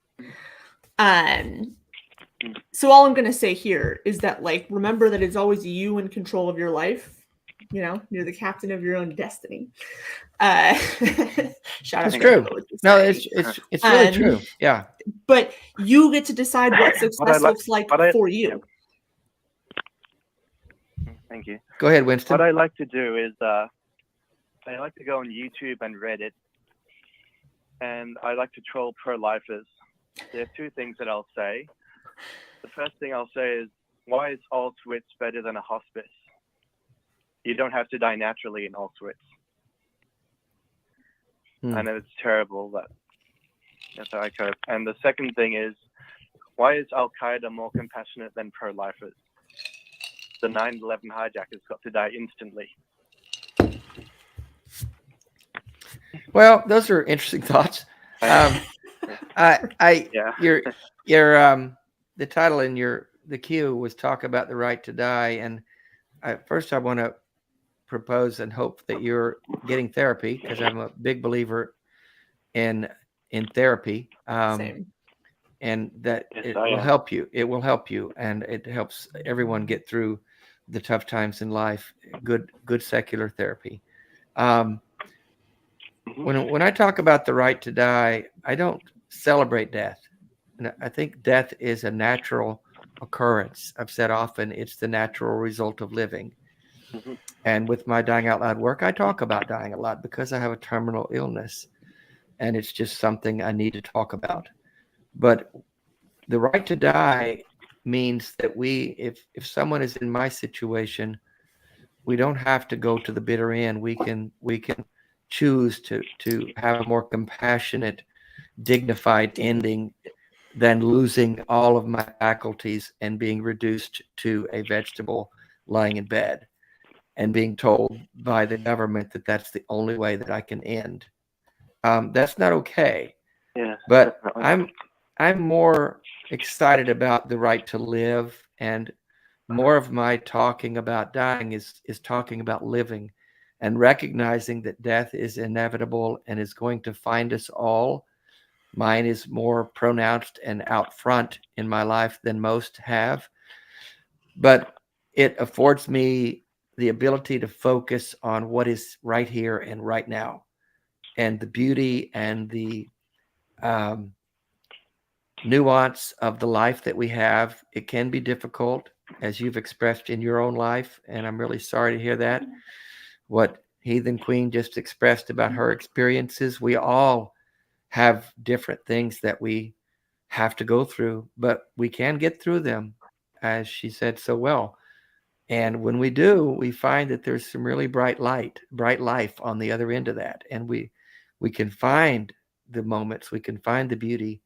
So all I'm going to say here is that, like, remember that it's always you in control of your life. You know, you're the captain of your own destiny. Shout out. It's true. No, it's really true. Yeah. But you get to decide what success looks like for you. Thank you. Go ahead, Winston. What I like to do is I like to go on YouTube and Reddit, and I like to troll pro-lifers. There are two things that I'll say. The first thing I'll say is, why is Auschwitz better than a hospice? You don't have to die naturally in Auschwitz. I know it's terrible, but that's how I cope. And the second thing is, why is Al-Qaeda more compassionate than pro-lifers? The 9/11 hijackers got to die instantly. Well, those are interesting thoughts. The title in the queue was talk about the right to die, and first I want to propose and hope that you're getting therapy, because I'm a big believer in therapy, and that it will help you. It will help you, and it helps everyone get through the tough times in life. Good secular therapy. When I talk about the right to die, I don't celebrate death. And I think death is a natural occurrence. I've said often it's the natural result of living. And with my Dying Out Loud work, I talk about dying a lot because I have a terminal illness, and it's just something I need to talk about. But the right to die means that if someone is in my situation, we don't have to go to the bitter end. We can choose to have a more compassionate, dignified ending than losing all of my faculties and being reduced to a vegetable lying in bed and being told by the government that that's the only way that I can end. That's not okay. Yeah, but I'm more excited about the right to live, and more of my talking about dying is talking about living and recognizing that death is inevitable and is going to find us all. Mine is more pronounced and out front in my life than most have, but it affords me the ability to focus on what is right here and right now, and the beauty and the nuance of the life that we have. It can be difficult, as you've expressed in your own life, and I'm really sorry to hear that. What Heathen Queen just expressed about her experiences, we all have different things that we have to go through, but we can get through them, as she said so well. And when we do, we find that there's some really bright life on the other end of that. And we can find the moments, we can find the beauty,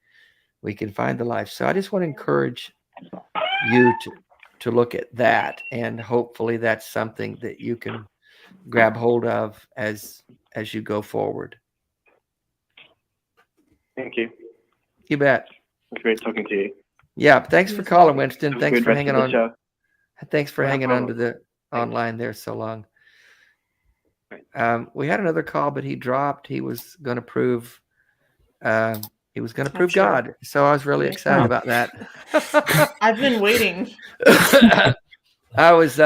we can find the life. So I just want to encourage you to look at that, and hopefully that's something that you can grab hold of as you go forward. Thank you. You bet. It's great talking to you. Yeah, thanks for calling, Winston. Have a Thanks good for rest hanging of the on. show. Thanks for No hanging on to problem. the online there so long. Right. We had another call, but he dropped. He was going to prove Sure. God. So I was really excited about that. I've been waiting. I was,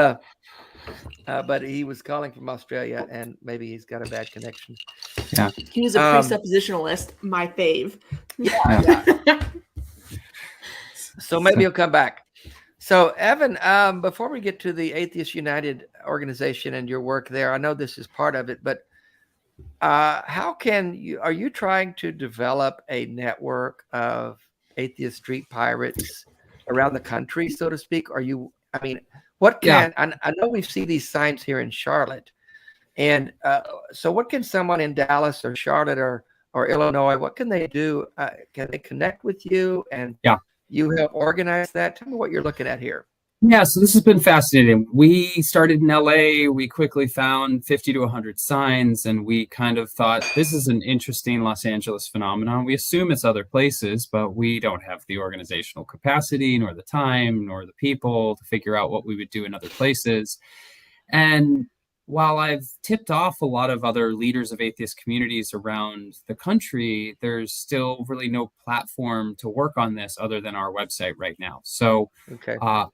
but he was calling from Australia, and maybe he's got a bad connection. Yeah. He was a presuppositionalist, my fave. Yeah. So maybe he'll come back. So Evan, before we get to the Atheists United organization and your work there, I know this is part of it, but how are you trying to develop a network of Atheist Street Pirates around the country, so to speak? I know we see these signs here in Charlotte, and so what can someone in Dallas or Charlotte or Illinois, what can they do? Can they connect with you, and you help organize that? Tell me what you're looking at here. Yeah, so this has been fascinating. We started in LA. We quickly found 50 to 100 signs, and we kind of thought this is an interesting Los Angeles phenomenon. We assume it's other places, but we don't have the organizational capacity, nor the time, nor the people to figure out what we would do in other places. And while I've tipped off a lot of other leaders of atheist communities around the country, there's still really no platform to work on this other than our website right now. So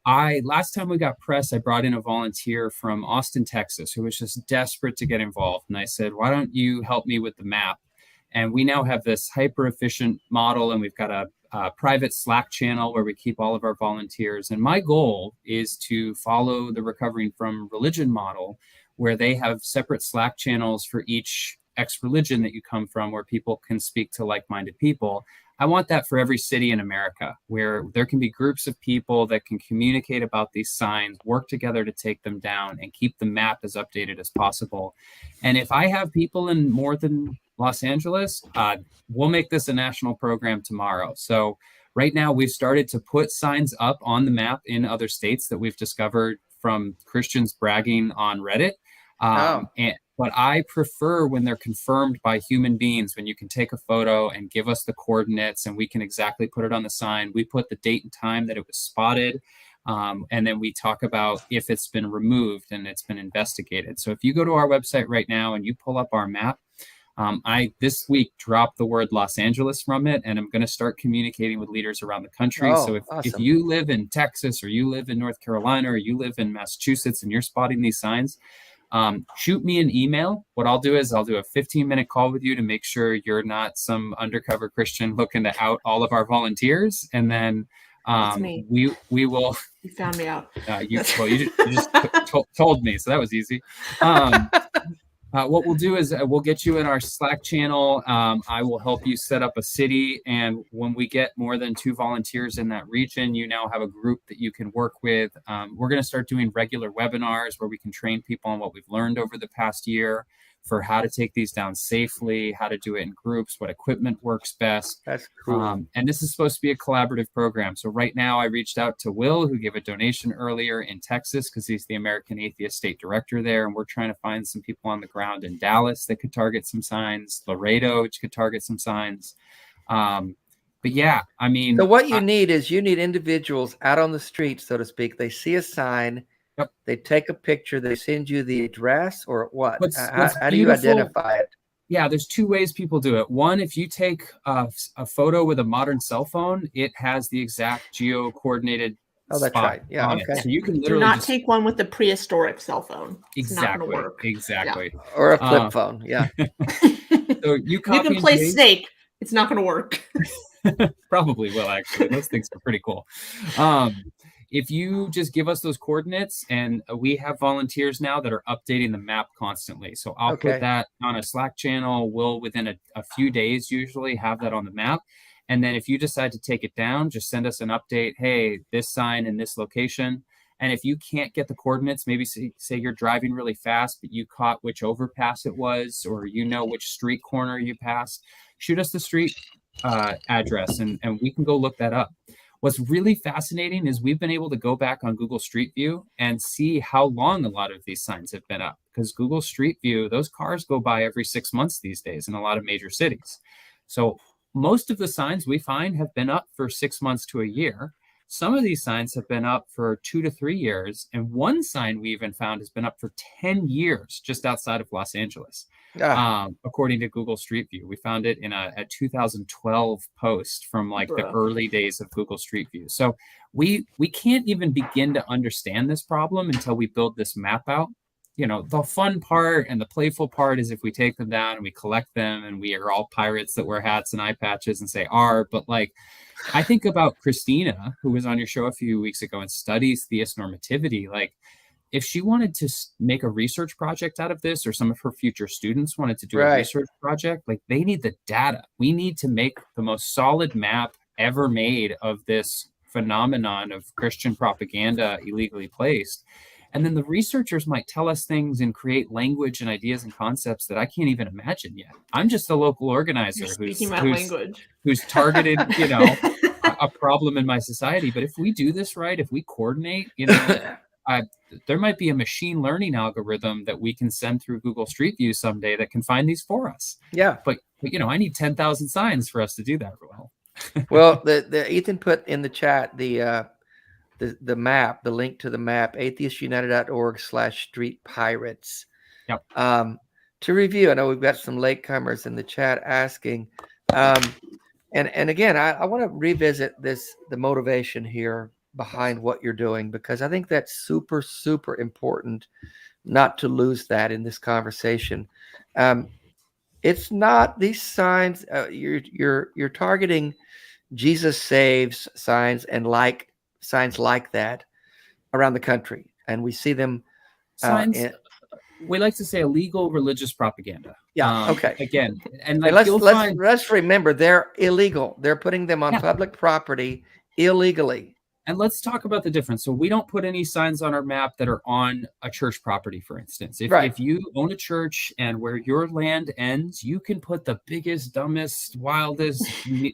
last time we got press, I brought in a volunteer from Austin, Texas, who was just desperate to get involved. And I said, why don't you help me with the map? And we now have this hyper efficient model, and we've got a private Slack channel where we keep all of our volunteers. And my goal is to follow the Recovering from Religion model, where they have separate Slack channels for each ex-religion that you come from, where people can speak to like-minded people. I want that for every city in America, where there can be groups of people that can communicate about these signs, work together to take them down, and keep the map as updated as possible. And if I have people in more than Los Angeles, we'll make this a national program tomorrow. So right now we've started to put signs up on the map in other states that we've discovered from Christians bragging on Reddit. But I prefer when they're confirmed by human beings, when you can take a photo and give us the coordinates and we can exactly put it on the sign. We put the date and time that it was spotted. And then we talk about if it's been removed and it's been investigated. So if you go to our website right now and you pull up our map, I this week dropped the word Los Angeles from it, and I'm going to start communicating with leaders around the country. So if you live in Texas, or you live in North Carolina, or you live in Massachusetts and you're spotting these signs, shoot me an email. What I'll do is I'll do a 15-minute call with you to make sure you're not some undercover Christian looking to out all of our volunteers. And then we will. You found me out. You just told me, so that was easy. What we'll do is we'll get you in our Slack channel. I will help you set up a city. And when we get more than 2 volunteers in that region, you now have a group that you can work with. We're going to start doing regular webinars where we can train people on what we've learned over the past year for how to take these down safely, how to do it in groups, what equipment works best. That's cool. And this is supposed to be a collaborative program. So right now I reached out to Will, who gave a donation earlier in Texas, because he's the American Atheist State Director there. And we're trying to find some people on the ground in Dallas that could target some signs, Laredo, which could target some signs. But yeah, I mean. So what you need is individuals out on the street, so to speak. They see a sign. Yep. They take a picture, they send you the address, or what? What's how do you identify it? Yeah, there's 2 ways people do it. One, if you take a photo with a modern cell phone, it has the exact geo-coordinated that's spot right. Yeah, on okay. it. So you can literally do not take one with the prehistoric cell phone. It's not gonna work. Exactly. Yeah. Or a flip phone. Yeah. So you can play Snake. It's not going to work. Probably will, actually. Those things are pretty cool. If you just give us those coordinates, and we have volunteers now that are updating the map constantly. So I'll put that on a Slack channel. We'll, within a few days, usually have that on the map. And then if you decide to take it down, just send us an update. Hey, this sign in this location. And if you can't get the coordinates, maybe say you're driving really fast, but you caught which overpass it was, or you know which street corner you passed, shoot us the street address, and we can go look that up. What's really fascinating is we've been able to go back on Google Street View and see how long a lot of these signs have been up, because Google Street View, those cars go by every 6 months these days in a lot of major cities. So most of the signs we find have been up for 6 months to a year. Some of these signs have been up for 2 to 3 years. And one sign we even found has been up for 10 years just outside of Los Angeles. According to Google Street View. We found it in a 2012 post from like the early days of Google Street View. So we can't even begin to understand this problem until we build this map out. You know, the fun part and the playful part is if we take them down and we collect them and we are all pirates that wear hats and eye patches and say "R." But like, I think about Christina, who was on your show a few weeks ago and studies theist normativity. Like, if she wanted to make a research project out of this, or some of her future students wanted to do a research project, like they need the data. We need to make the most solid map ever made of this phenomenon of Christian propaganda illegally placed. And then the researchers might tell us things and create language and ideas and concepts that I can't even imagine yet. I'm just a local organizer who's targeted, you know, a problem in my society. But if we do this right, if we coordinate, you know, there might be a machine learning algorithm that we can send through Google Street View someday that can find these for us. Yeah. But you know, I need 10,000 signs for us to do that well. Well, the Ethan put in the chat the map, the link to the map, atheistunited.org/Street Pirates. Yep. To review, I know we've got some latecomers in the chat asking, and again, I want to revisit the motivation here behind what you're doing, because I think that's super, super important not to lose that in this conversation. It's not these signs. You're targeting Jesus saves signs and signs like that around the country, and we see them. Signs. We like to say illegal religious propaganda. Yeah. Okay. Again, and like let's remember they're illegal. They're putting them on public property illegally. And let's talk about the difference. So we don't put any signs on our map that are on a church property, for instance. If you own a church and where your land ends, you can put the biggest, dumbest, wildest,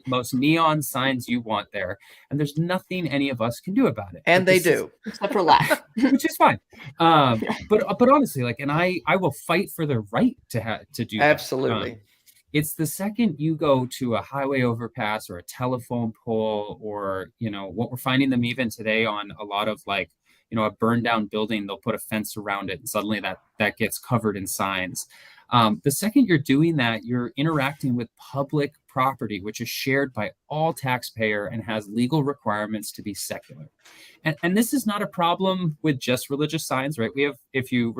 most neon signs you want there. And there's nothing any of us can do about it. And they do. Except for laugh. Which is fine. But honestly, like, and I will fight for the right to do that. Absolutely. It's the second you go to a highway overpass or a telephone pole, or, you know, what we're finding them even today on a lot of, like, you know, a burned down building, they'll put a fence around it and suddenly that gets covered in signs. The second you're doing that, you're interacting with public property, which is shared by all taxpayer and has legal requirements to be secular. And this is not a problem with just religious signs, right? We have, if you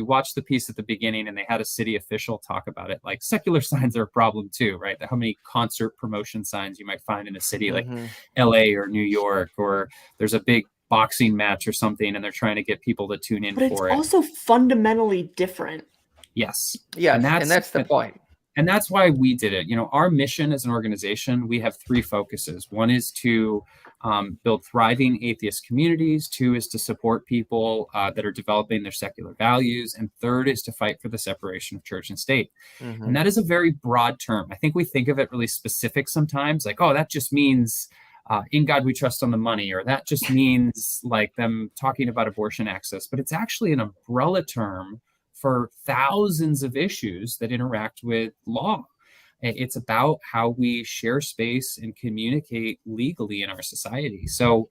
watch the piece at the beginning and they had a city official talk about it, like secular signs are a problem too, right? How many concert promotion signs you might find in a city like LA or New York, or there's a big boxing match or something and they're trying to get people to tune in for it. But it's also fundamentally different. Yes. Yeah, and that's the point. And that's why we did it. You know, our mission as an organization, we have 3 focuses. One is to build thriving atheist communities. 2 is to support people that are developing their secular values. And 3rd is to fight for the separation of church and state. And that is a very broad term. I think we think of it really specific sometimes, like, oh, that just means in God we trust on the money, or that just means like them talking about abortion access. But it's actually an umbrella term for thousands of issues that interact with law. It's about how we share space and communicate legally in our society. So,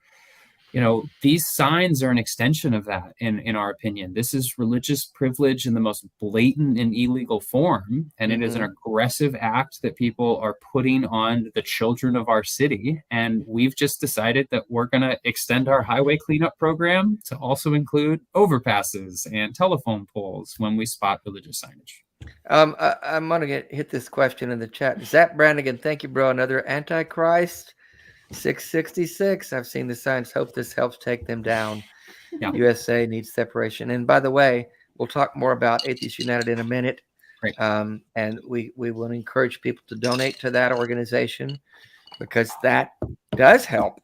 you know, these signs are an extension of that, in our opinion. This is religious privilege in the most blatant and illegal form, and it is an aggressive act that people are putting on the children of our city. And we've just decided that we're going to extend our highway cleanup program to also include overpasses and telephone poles when we spot religious signage. I'm going to hit this question in the chat. Zach Brannigan, thank you, bro. Another Antichrist. 666. I've seen the signs. Hope this helps take them down. Yeah. USA needs separation. And by the way, we'll talk more about Atheists United in a minute. Right. And we will encourage people to donate to that organization, because that does help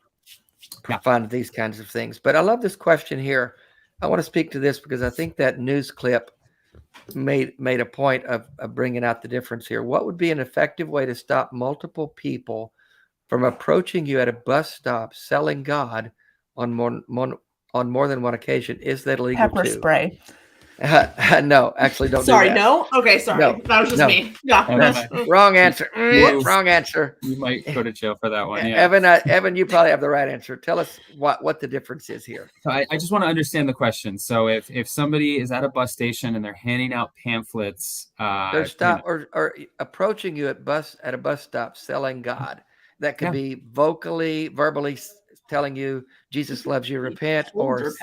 fund these kinds of things. But I love this question here. I want to speak to this because I think that news clip made a point of bringing out the difference here. What would be an effective way to stop multiple people from approaching you at a bus stop selling God on more than one occasion. Is that illegal Pepper too? spray. No, actually, don't Sorry, do that. no? Okay, sorry. No, That was just no. me. Yeah. Wrong answer. Wrong answer. You might go to jail for that one. Yeah. Evan, you probably have the right answer. Tell us what the difference is here. So I just want to understand the question. So if somebody is at a bus station and they're handing out pamphlets, They're or approaching you at a bus stop selling God. That could be verbally telling you Jesus loves you, repent, or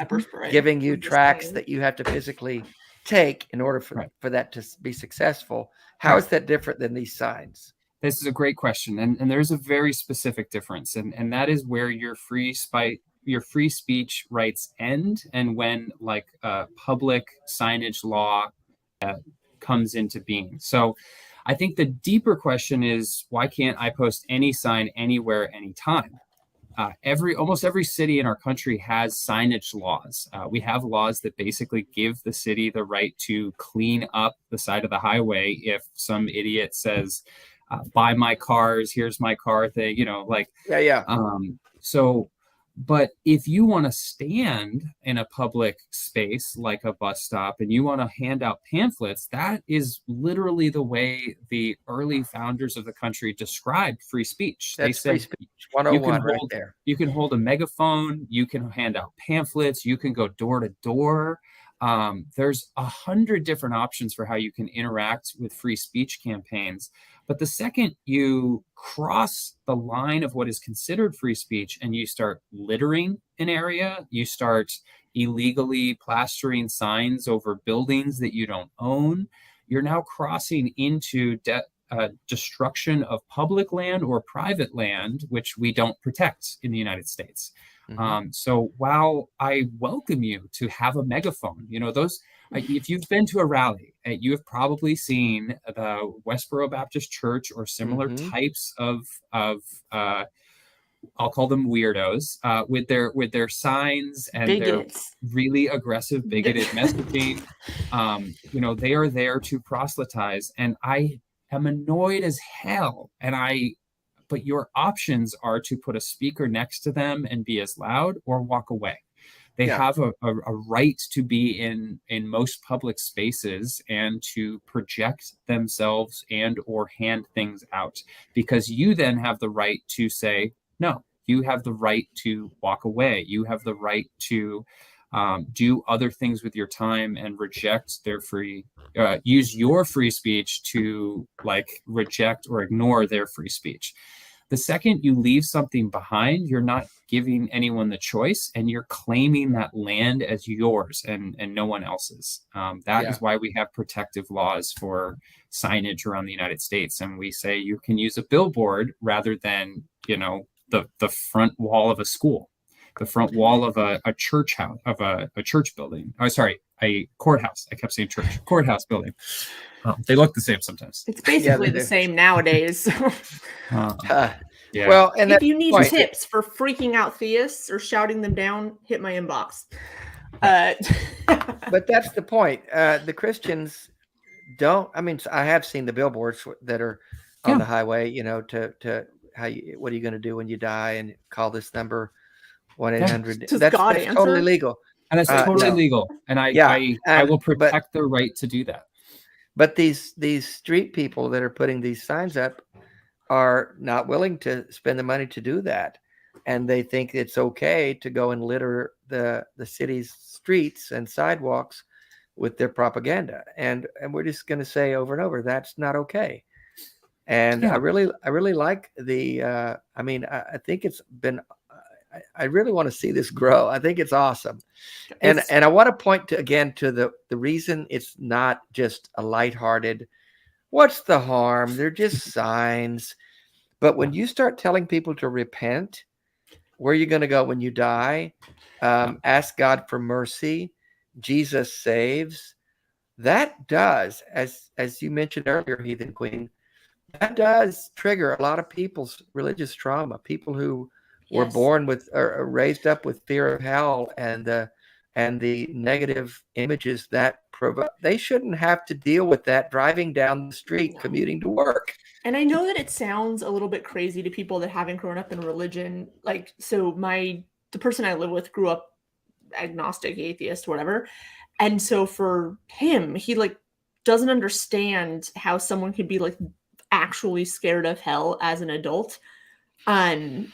giving you tracts that you have to physically take in order for that to be successful. How is that different than these signs? This is a great question, and there's a very specific difference, and that is where your free speech rights end, and when like public signage law comes into being. So I think the deeper question is, why can't I post any sign anywhere, anytime? Almost every city in our country has signage laws. We have laws that basically give the city the right to clean up the side of the highway if some idiot says, buy my cars, here's my car thing, but if you want to stand in a public space like a bus stop and you want to hand out pamphlets, that is literally the way the early founders of the country described free speech. That's free speech 101 right there. You can hold a megaphone, you can hand out pamphlets, you can go door to door. There's 100 different options for how you can interact with free speech campaigns. But the second you cross the line of what is considered free speech and you start littering an area, you start illegally plastering signs over buildings that you don't own, you're now crossing into destruction of public land or private land, which we don't protect in the United States. Mm-hmm. So while I welcome you to have a megaphone, if you've been to a rally, you have probably seen the Westboro Baptist Church or similar types of I'll call them weirdos, with their signs and bigots. Their really aggressive bigoted messaging. They are there to proselytize, and I am annoyed as hell. But your options are to put a speaker next to them and be as loud, or walk away. They have a right to be in most public spaces and to project themselves and or hand things out, because you then have the right to say, no, you have the right to walk away. You have the right to do other things with your time and reject their use your free speech to reject or ignore their free speech. The second you leave something behind, you're not giving anyone the choice, and you're claiming that land as yours and no one else's. That is why we have protective laws for signage around the United States. And we say you can use a billboard rather than, the front wall of a school, the front wall of a church house, of a church building. Oh, sorry, a courthouse. I kept saying church, courthouse building. They look the same sometimes. It's basically the same nowadays. Well, and if you need tips for freaking out theists or shouting them down, hit my inbox. But that's the point. The Christians don't. I mean, I have seen the billboards that are on the highway. To what are you going to do when you die, and call this number 1-800. That's totally legal. And that's totally legal. And I will protect their right to do that. But these street people that are putting these signs up are not willing to spend the money to do that. And they think it's okay to go and litter the city's streets and sidewalks with their propaganda. And we're just going to say over and over, that's not okay. And I really like I think it's been, I really want to see this grow. I think it's awesome. And I want to point to the reason it's not just a lighthearted, what's the harm? They're just signs. But when you start telling people to repent, where are you going to go when you die? Ask God for mercy. Jesus saves. That does, as you mentioned earlier, Heathen Queen, that does trigger a lot of people's religious trauma. People who were born with or raised up with fear of hell and and the negative images that provoke. They shouldn't have to deal with that driving down the street, commuting to work. And I know that it sounds a little bit crazy to people that haven't grown up in religion. Like, so the person I live with grew up agnostic, atheist, whatever. And so for him, he like doesn't understand how someone could be like actually scared of hell as an adult. I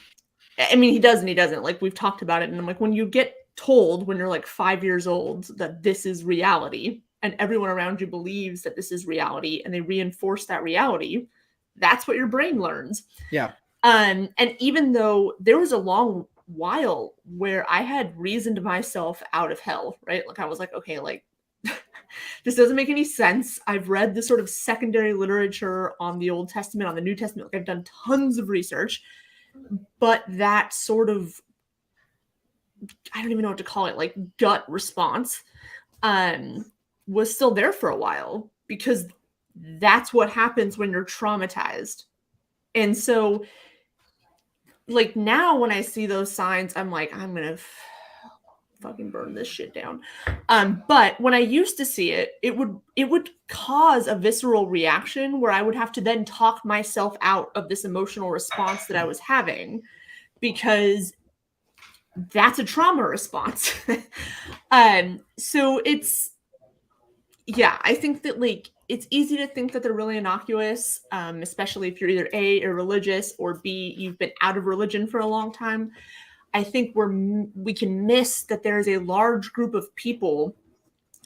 mean, he does and he doesn't. Like, we've talked about it, and I'm like, when you get told when you're like 5 years old that this is reality, and everyone around you believes that this is reality, and they reinforce that reality, that's what your brain learns. Yeah. And even though there was a long while where I had reasoned myself out of hell, right? Like, I was like, okay, like, this doesn't make any sense. I've read the sort of secondary literature on the Old Testament, on the New Testament. Like, I've done tons of research, but that sort of, I don't even know what to call it, like gut response was still there for a while, because that's what happens when you're traumatized. And so, like, now when I see those signs, I'm like, I'm gonna fucking burn this shit down. But when I used to see it, it would cause a visceral reaction where I would have to then talk myself out of this emotional response that I was having, because that's a trauma response. So I think that, like, it's easy to think that they're really innocuous, especially if you're either A, irreligious, or B, you've been out of religion for a long time. I think we can miss that there is a large group of people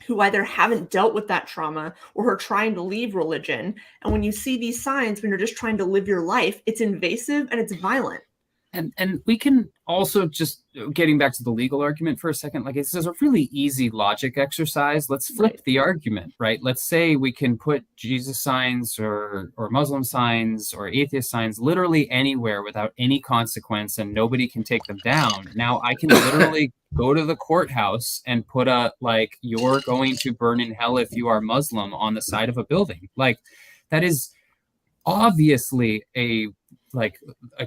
who either haven't dealt with that trauma or are trying to leave religion. And when you see these signs, when you're just trying to live your life, it's invasive and it's violent. And we can also, just getting back to the legal argument for a second, like, it's a really easy logic exercise. Let's flip the argument, right? Let's say we can put Jesus signs or Muslim signs or atheist signs literally anywhere without any consequence, and nobody can take them down. Now I can literally go to the courthouse and put a, like, "You're going to burn in hell if you are Muslim" on the side of a building. Like, that is obviously a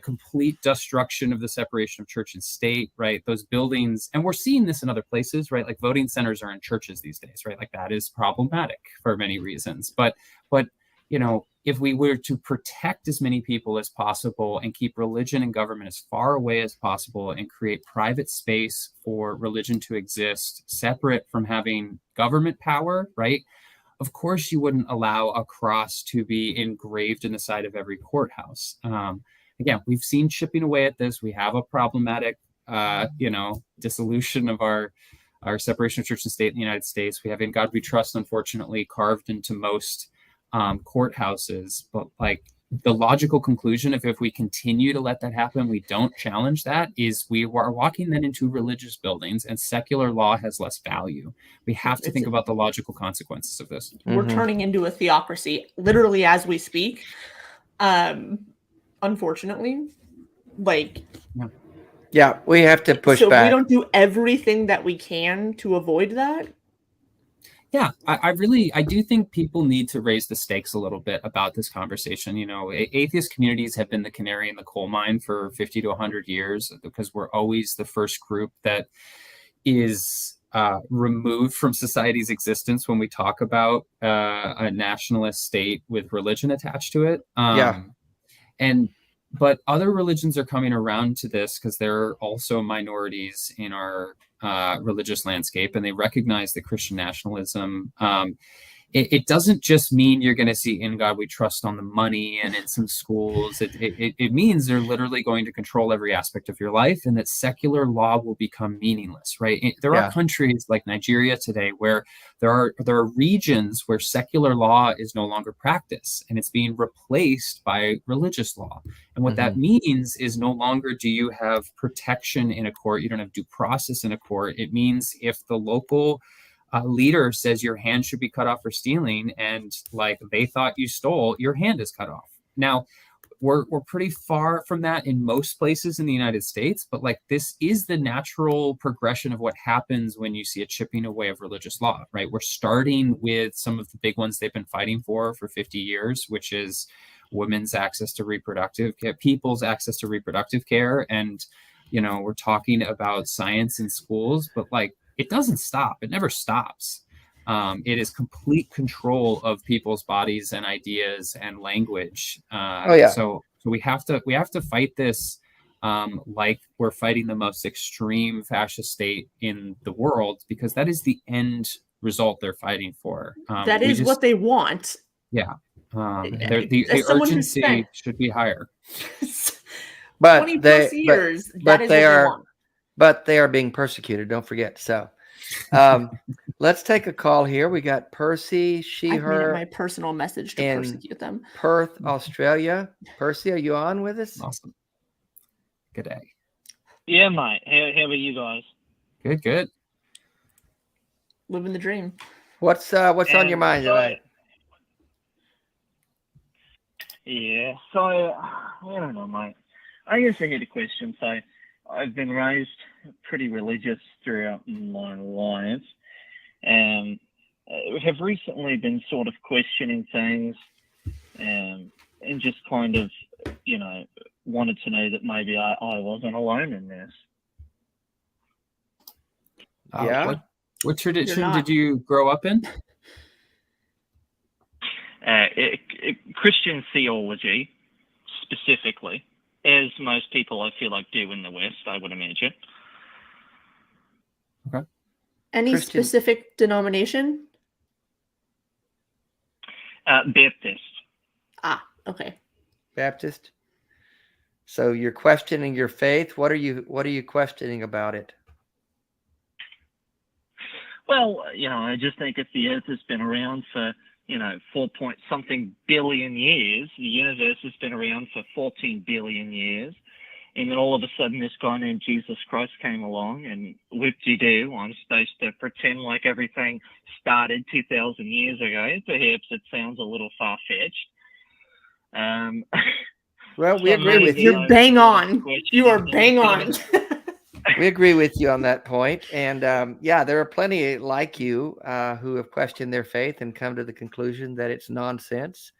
complete destruction of the separation of church and state, right? Those buildings, and we're seeing this in other places, right? Like, voting centers are in churches these days, right? Like, that is problematic for many reasons. But you know, if we were to protect as many people as possible and keep religion and government as far away as possible and create private space for religion to exist separate from having government power, right? Of course, you wouldn't allow a cross to be engraved in the side of every courthouse. Again, we've seen chipping away at this. We have a problematic, dissolution of our separation of church and state in the United States. We have "In God We Trust," unfortunately, carved into most courthouses. But, like, the logical conclusion, if we continue to let that happen, we don't challenge that, is we are walking then into religious buildings, and secular law has less value. We have to think about the logical consequences of this. We're turning into a theocracy literally as we speak. Unfortunately, like, yeah, we have to push back. So we don't do everything that we can to avoid that. Yeah, I do think people need to raise the stakes a little bit about this conversation. You know, atheist communities have been the canary in the coal mine for 50 to 100 years, because we're always the first group that is removed from society's existence when we talk about a nationalist state with religion attached to it. But other religions are coming around to this, because they're also minorities in our religious landscape, and they recognize that Christian nationalism, it doesn't just mean you're going to see "In God We Trust" on the money and in some schools. It means they're literally going to control every aspect of your life, and that secular law will become meaningless, right? There are countries like Nigeria today where there are regions where secular law is no longer practiced, and it's being replaced by religious law. And what that means is no longer do you have protection in a court, you don't have due process in a court. It means if the local leader says your hand should be cut off for stealing, and, like, they thought you stole, your hand is cut off. Now, we're pretty far from that in most places in the United States, but, like, this is the natural progression of what happens when you see a chipping away of religious law, right? We're starting with some of the big ones they've been fighting for 50 years, which is women's access to reproductive care, people's access to reproductive care. And, you know, we're talking about science in schools, but, like, it doesn't stop. It never stops. It is complete control of people's bodies and ideas and language. So we have to fight this like we're fighting the most extreme fascist state in the world, because that is the end result they're fighting for. That is what they want. Yeah. The urgency should be higher. But 20 plus years. But they are being persecuted. Don't forget. So let's take a call here. We got Percy, I've made it my personal message to persecute them. Perth, Australia. Percy, are you on with us? Awesome. Good day. Yeah, mate. How are you guys? Good. Living the dream. What's on your mind tonight? Yeah, so I don't know, mate. I guess I had a question. So I've been raised pretty religious throughout my life, and have recently been sort of questioning things, and just kind of, wanted to know that maybe I wasn't alone in this. What tradition did you grow up in? Christian theology, specifically, as most people I feel like do in the West, I would imagine. Okay. Any specific denomination? Baptist. Ah, okay. Baptist. So you're questioning your faith. What are you questioning about it? Well, I just think if the Earth has been around for 4-point-something billion years, the universe has been around for 14 billion years, and then all of a sudden this guy named Jesus Christ came along, and whoop-de-doo, I'm supposed to pretend like everything started 2,000 years ago. Perhaps it sounds a little far-fetched. Well, we agree with you. You're bang on. You are bang on. We agree with you on that point. And there are plenty like you who have questioned their faith and come to the conclusion that it's nonsense.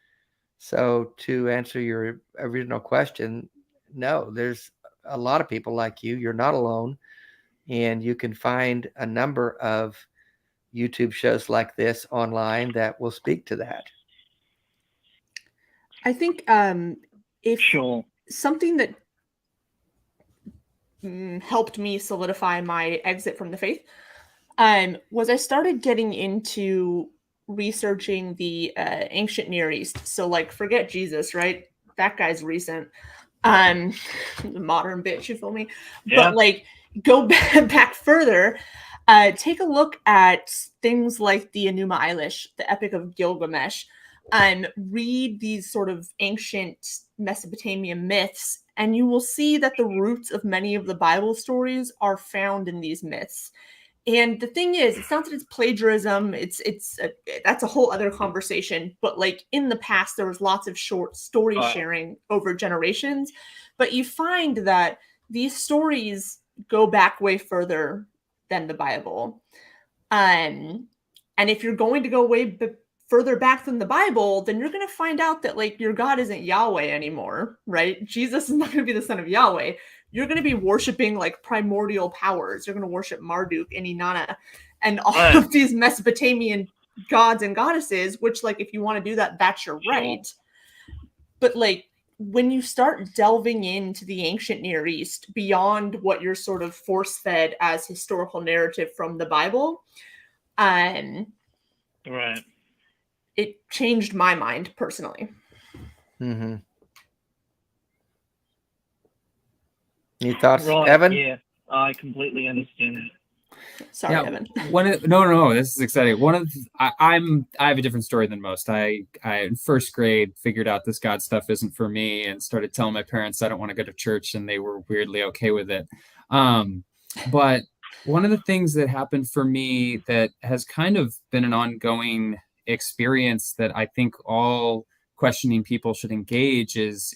So to answer your original question, no, there's a lot of people like you. You're not alone. And you can find a number of YouTube shows like this online that will speak to that. I think if something that helped me solidify my exit from the faith was I started getting into researching the ancient Near East. So like, forget Jesus, right? That guy's recent. The modern bitch, you feel me? Yeah. But like, go back further. Take a look at things like the Enuma Elish, the Epic of Gilgamesh, and read these sort of ancient Mesopotamian myths, and you will see that the roots of many of the Bible stories are found in these myths. And the thing is, it's not that it's plagiarism, that's a whole other conversation, but like in the past, there was lots of short story sharing over generations, but you find that these stories go back way further than the Bible. And if you're going to go way further back than the Bible, then you're going to find out that like your God isn't Yahweh anymore, right? Jesus is not going to be the son of Yahweh. You're going to be worshiping like primordial powers. You're going to worship Marduk and Inanna and all of these Mesopotamian gods and goddesses, which like, if you want to do that, that's your right. But like, when you start delving into the ancient Near East beyond what you're sort of force-fed as historical narrative from the Bible, right. It changed my mind personally. Mm-hmm. Any thoughts, right, Evan? Yeah, I completely understand it. Sorry, Evan. No, this is exciting. I have a different story than most. I in first grade figured out this God stuff isn't for me and started telling my parents I don't want to go to church, and they were weirdly okay with it. But one of the things that happened for me that has kind of been an ongoing experience that I think all questioning people should engage is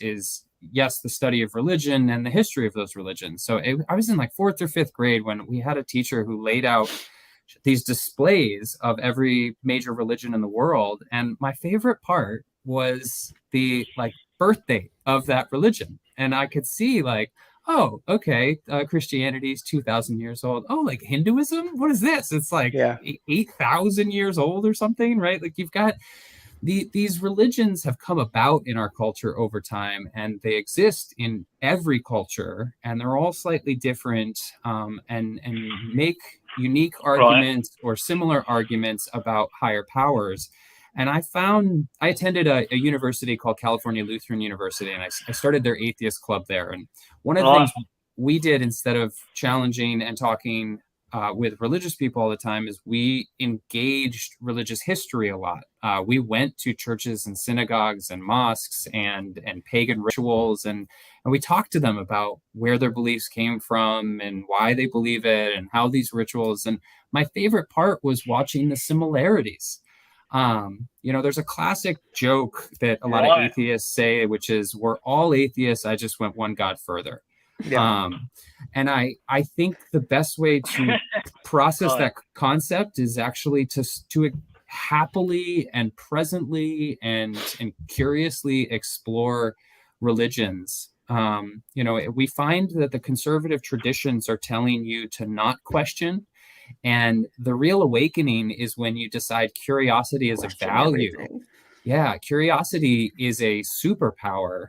yes, the study of religion and the history of those religions. So I was in like 4th or 5th grade when we had a teacher who laid out these displays of every major religion in the world. And my favorite part was the like birth date of that religion. And I could see like, oh, okay, Christianity is 2,000 years old. Oh, like Hinduism? What is this? It's like 8,000 years old or something, right? Like you've got these religions have come about in our culture over time, and they exist in every culture, and they're all slightly different, and make unique arguments or similar arguments about higher powers. And I attended a university called California Lutheran University, and I started their atheist club there. And one of the things we did, instead of challenging and talking with religious people all the time, is we engaged religious history a lot. We went to churches and synagogues and mosques and pagan rituals, and we talked to them about where their beliefs came from and why they believe it and how these rituals. And my favorite part was watching the similarities. There's a classic joke that a lot of atheists say, which is, we're all atheists, I just went one God further. Yeah. And I think the best way to process that concept is actually to happily and presently and curiously explore religions. We find that the conservative traditions are telling you to not question. And the real awakening is when you decide curiosity is a value. Everything. Yeah, curiosity is a superpower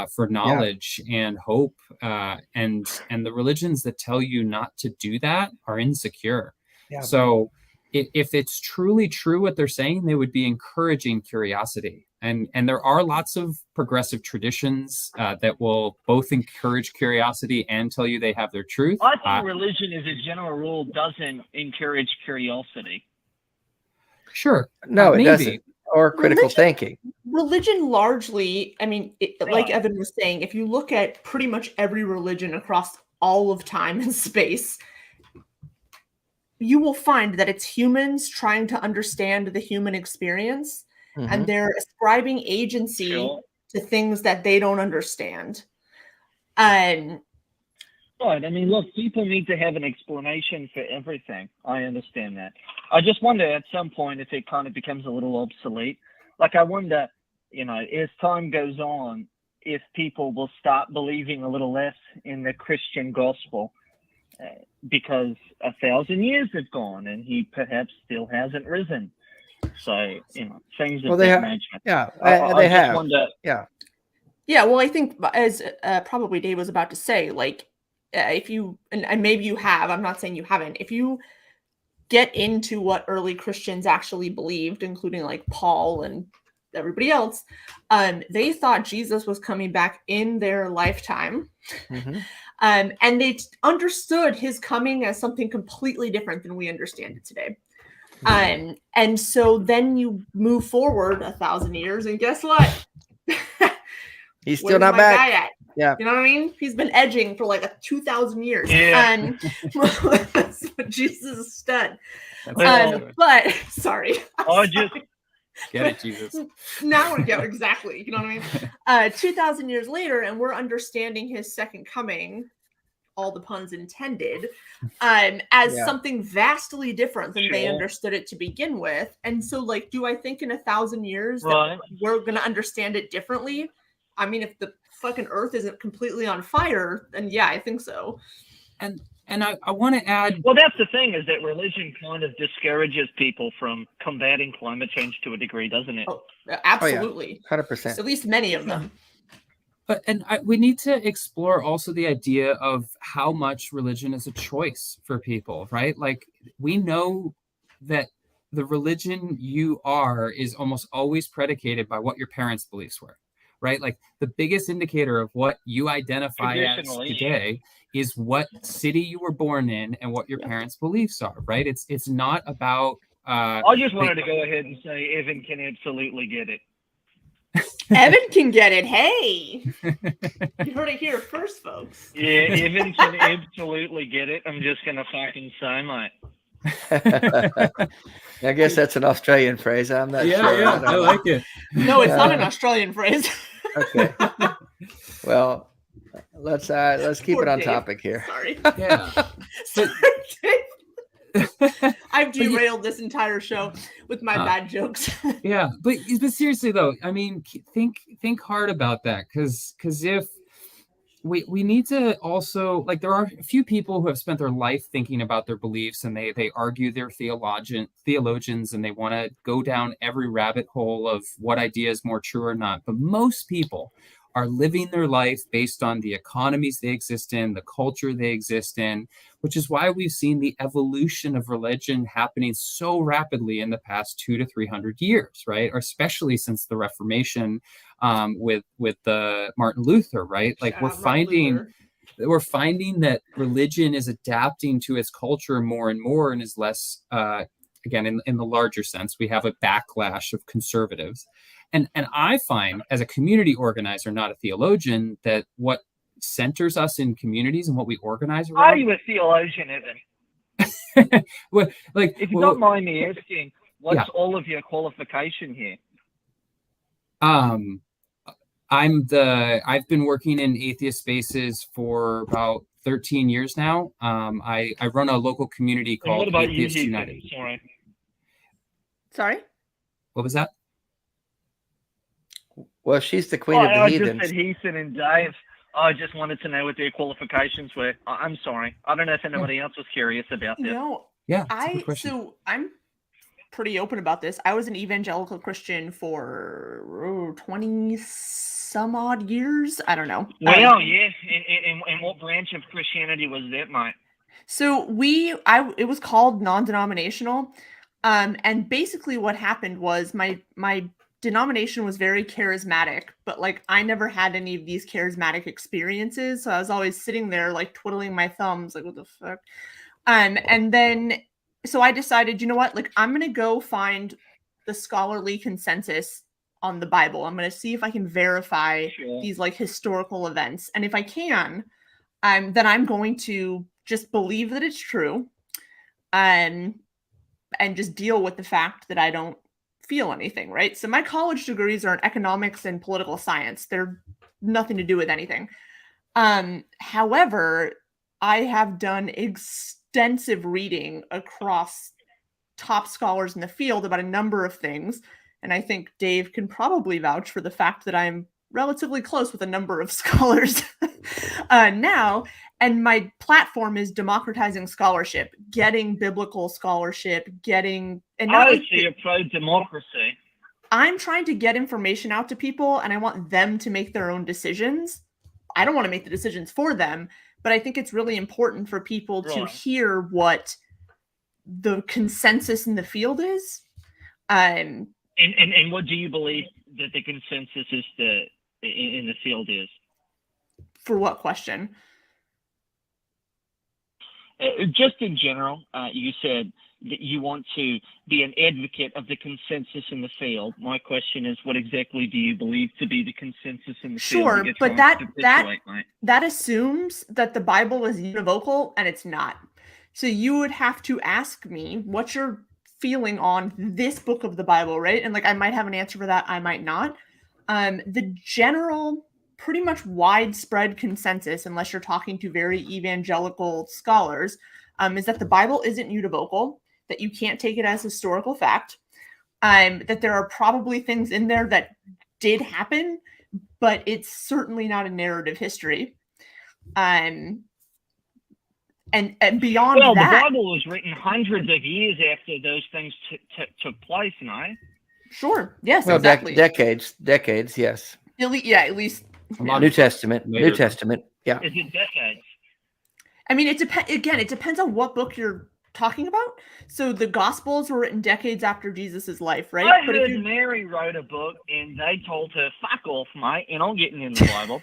for knowledge and hope. And the religions that tell you not to do that are insecure. Yeah. So if it's truly true what they're saying, they would be encouraging curiosity. And there are lots of progressive traditions that will both encourage curiosity and tell you they have their truth. I think religion, as a general rule, doesn't encourage curiosity. Sure. No, it doesn't. Or critical thinking. Religion largely, like Evan was saying, if you look at pretty much every religion across all of time and space, you will find that it's humans trying to understand the human experience. Mm-hmm. And they're ascribing agency to things that they don't understand. Right. Look, people need to have an explanation for everything. I understand that. I just wonder at some point if it kind of becomes a little obsolete. Like, I wonder, as time goes on, if people will start believing a little less in the Christian gospel because 1,000 years have gone and he perhaps still hasn't risen. So, things of that nature. Yeah, they have. Wonder, yeah. Well, I think, as probably Dave was about to say, like, if you, and maybe you have, I'm not saying you haven't, if you get into what early Christians actually believed, including like Paul and everybody else, they thought Jesus was coming back in their lifetime. Mm-hmm. And they understood his coming as something completely different than we understand it today. And so then you move forward 1,000 years, and guess what? He's still not back. Guy at? Yeah, you know what I mean? He's been edging for like 2,000 years, and Jesus is stud. But sorry, I just get it, Jesus. Now we get exactly. You know what I mean? 2,000 years later, and we're understanding his second coming, all the puns intended, as something vastly different than they understood it to begin with. And so, like, do I think in 1,000 years that we're going to understand it differently? I mean, if the fucking earth isn't completely on fire, then yeah, I think so. And I want to add... Well, that's the thing, is that religion kind of discourages people from combating climate change to a degree, doesn't it? Oh, absolutely. 100%. At least many of them. But we need to explore also the idea of how much religion is a choice for people, right? Like, we know that the religion you are is almost always predicated by what your parents' beliefs were, right? Like, the biggest indicator of what you identify as today is what city you were born in and what your parents' beliefs are, right? It's not about... I just wanted to go ahead and say Evan can absolutely get it. Evan can get it. Hey, you heard it here first, folks. Yeah, Evan can absolutely get it. I'm just gonna fucking say, mate. I guess that's an Australian phrase. I'm not sure. Yeah, I like it. No, it's not an Australian phrase. Okay. Well, let's keep Poor it on Dave. Topic here. Sorry. Yeah. Sorry, Dave. I've derailed this entire show with my bad jokes. Yeah, but seriously though, I mean, think hard about that, because we need to also, like, there are a few people who have spent their life thinking about their beliefs, and they argue they're theologians, and they want to go down every rabbit hole of what idea is more true or not. But most people are living their life based on the economies they exist in, the culture they exist in, which is why we've seen the evolution of religion happening so rapidly in the past 200 to 300 years, right? Or especially since the Reformation, with Martin Luther, right? Like we're finding that religion is adapting to its culture more and more, and is less, again, in the larger sense, we have a backlash of conservatives. And I find, as a community organizer, not a theologian, that what centers us in communities and what we organize around. Are you a theologian, Evan? Well, like, if you don't mind me asking, what's all of your qualification here? I've been working in atheist spaces for about 13 years now. I run a local community called Atheists United. Sorry? What was that? Well, she's the queen of the heathens. I just said Heathen and Dave. I just wanted to know what their qualifications were. I'm sorry. I don't know if anybody else was curious about this. No. Yeah. So I'm pretty open about this. I was an evangelical Christian for 20 some odd years. I don't know. Well, yeah. And what branch of Christianity was that, mate? So it was called non-denominational. And basically what happened was my denomination was very charismatic, but like I never had any of these charismatic experiences. So I was always sitting there like twiddling my thumbs, like what the fuck? And then so I decided, you know what? Like I'm going to go find the scholarly consensus on the Bible. I'm going to see if I can verify these like historical events. And if I can, then I'm going to just believe that it's true. And just deal with the fact that I don't feel anything, right? So my college degrees are in economics and political science. They're nothing to do with anything. However, I have done extensive reading across top scholars in the field about a number of things. And I think Dave can probably vouch for the fact that I'm relatively close with a number of scholars now. And my platform is democratizing scholarship, getting biblical scholarship, and I see you're pro-democracy. I'm trying to get information out to people, and I want them to make their own decisions. I don't want to make the decisions for them, but I think it's really important for people to hear what the consensus in the field is. And what do you believe that the consensus is in the field is? For what question? Just in general, you said that you want to be an advocate of the consensus in the field. My question is, what exactly do you believe to be the consensus in the field? Sure, but that assumes that the Bible is univocal, and it's not. So you would have to ask me what you're feeling on this book of the Bible, right? And like I might have an answer for that, I might not. The general, pretty much widespread consensus, unless you're talking to very evangelical scholars, is that the Bible isn't univocal, that you can't take it as historical fact, that there are probably things in there that did happen, but it's certainly not a narrative history. And beyond that... Well, the Bible was written hundreds of years after those things took place, no? Sure, yes, well, exactly. Decades, yes. At least... New Testament, yeah. Is it decades? I mean, it depends on what book you're talking about. So the Gospels were written decades after Jesus's life, right? I heard Mary wrote a book and they told her, fuck off, mate, and I'm getting in the Bible.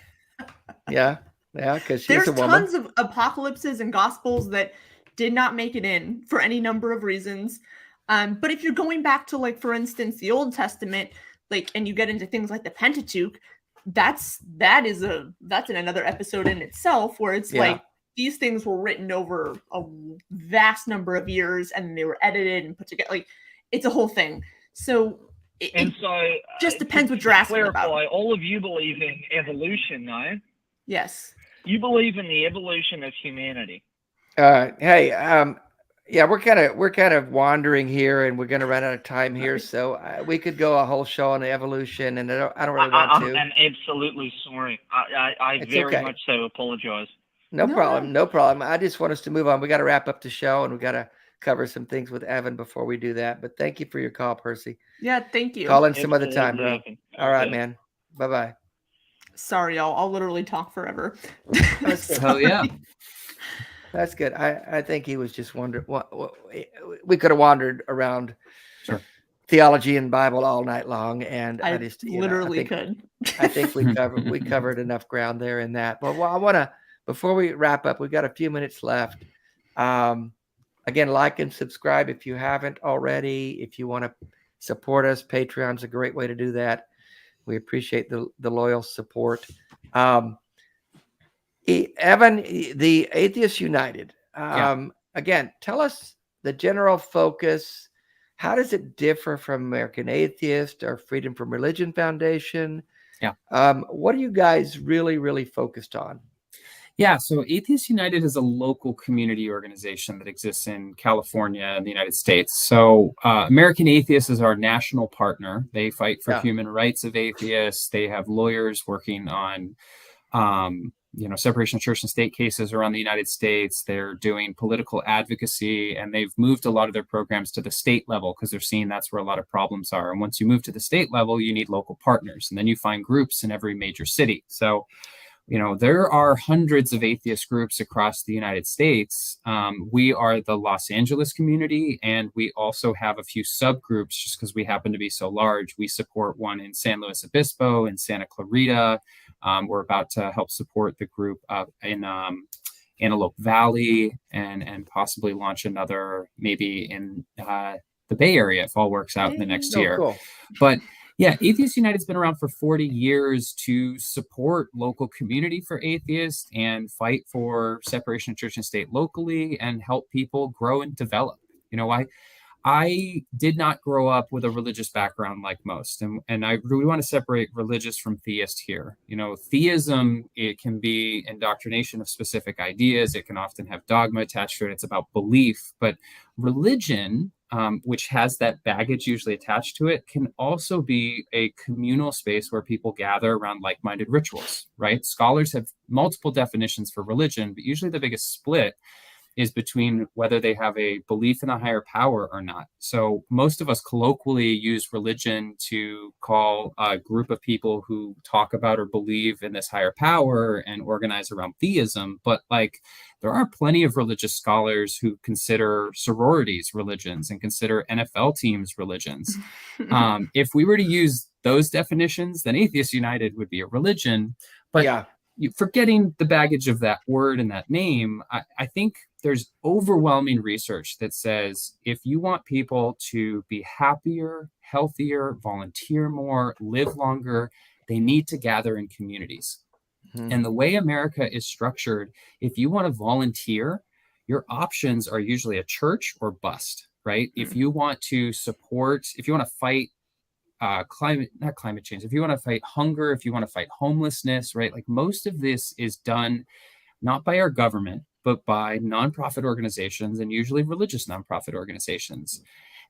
Yeah, because she's There's a woman. tons of apocalypses and Gospels that did not make it in for any number of reasons. But if you're going back to, like, for instance, the Old Testament, like, and you get into things like the Pentateuch, that's in another episode in itself, where it's like these things were written over a vast number of years and they were edited and put together. Like, it's a whole thing. So it just depends what you're asking about. All of you believe in evolution, no? Yes. You believe in the evolution of humanity. Hey, Yeah, we're kind of wandering here, and we're going to run out of time here. So we could go a whole show on evolution, and I don't really want to. I'm absolutely sorry. I very much so apologize. No problem. No problem. I just want us to move on. We got to wrap up the show, and we got to cover some things with Evan before we do that. But thank you for your call, Percy. Yeah, thank you. Call in some other time, bro. All right, man. Bye-bye. Sorry, y'all. I'll literally talk forever. Hell yeah. That's good. I think he was just wondering. We could have wandered around theology and Bible all night long, and I just literally could. I think we covered enough ground there in that. But I want to, before we wrap up, we've got a few minutes left. Again, like and subscribe if you haven't already. If you want to support us, Patreon's a great way to do that. We appreciate the loyal support. Evan, the Atheists United. Again, tell us the general focus. How does it differ from American Atheists or Freedom from Religion Foundation? Yeah. What are you guys really focused on? Yeah, so Atheists United is a local community organization that exists in California and the United States. So American Atheists is our national partner. They fight for human rights of atheists. They have lawyers working on separation of church and state cases around the United States. They're doing political advocacy, and they've moved a lot of their programs to the state level because they're seeing that's where a lot of problems are. And once you move to the state level, you need local partners, and then you find groups in every major city. So there are hundreds of atheist groups across the United States. We are the Los Angeles community, and we also have a few subgroups just because we happen to be so large. We support one in San Luis Obispo, in Santa Clarita. We're about to help support the group in Antelope Valley and possibly launch another maybe in the Bay Area if all works out in the next year. Cool. But yeah, Atheists United's been around for 40 years to support local community for atheists and fight for separation of church and state locally and help people grow and develop. I did not grow up with a religious background like most, and I really want to separate religious from theist here. Theism, it can be indoctrination of specific ideas. It can often have dogma attached to it. It's about belief, but religion, which has that baggage usually attached to it, can also be a communal space where people gather around like-minded rituals, right? Scholars have multiple definitions for religion, but usually the biggest split is between whether they have a belief in a higher power or not. So most of us colloquially use religion to call a group of people who talk about or believe in this higher power and organize around theism. But there are plenty of religious scholars who consider sororities religions and consider NFL teams religions. If we were to use those definitions, then Atheists United would be a religion. But forgetting the baggage of that word and that name, I think there's overwhelming research that says if you want people to be happier, healthier, volunteer more, live longer, they need to gather in communities. And the way America is structured, if you want to volunteer, your options are usually a church or bust, right? If you want to fight not climate change, if you want to fight hunger, if you want to fight homelessness, right? Most of this is done not by our government, but by nonprofit organizations and usually religious nonprofit organizations.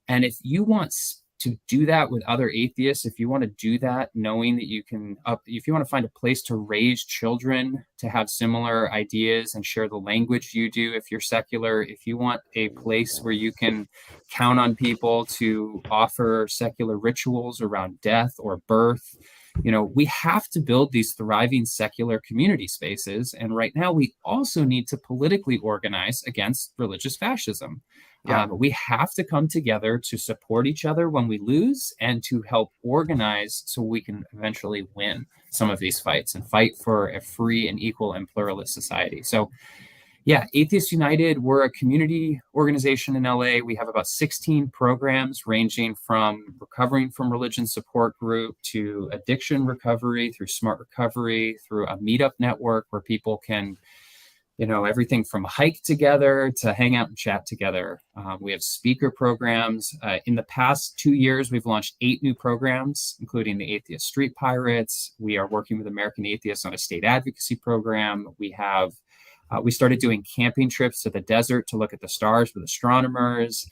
And if you want to do that with other atheists, if you want to do that knowing that you can, if you want to find a place to raise children to have similar ideas and share the language you do, if you're secular, if you want a place where you can count on people to offer secular rituals around death or birth, we have to build these thriving secular community spaces. And right now we also need to politically organize against religious fascism. We have to come together to support each other when we lose and to help organize so we can eventually win some of these fights and fight for a free and equal and pluralist society. So yeah, Atheists United, we're a community organization in LA. We have about 16 programs ranging from recovering from religion support group to addiction recovery, through smart recovery, through a meetup network where people can, everything from hike together to hang out and chat together. We have speaker programs. In the past 2 years, we've launched 8 new programs, including the Atheist Street Pirates. We are working with American Atheists on a state advocacy program. We have We started doing camping trips to the desert to look at the stars with astronomers.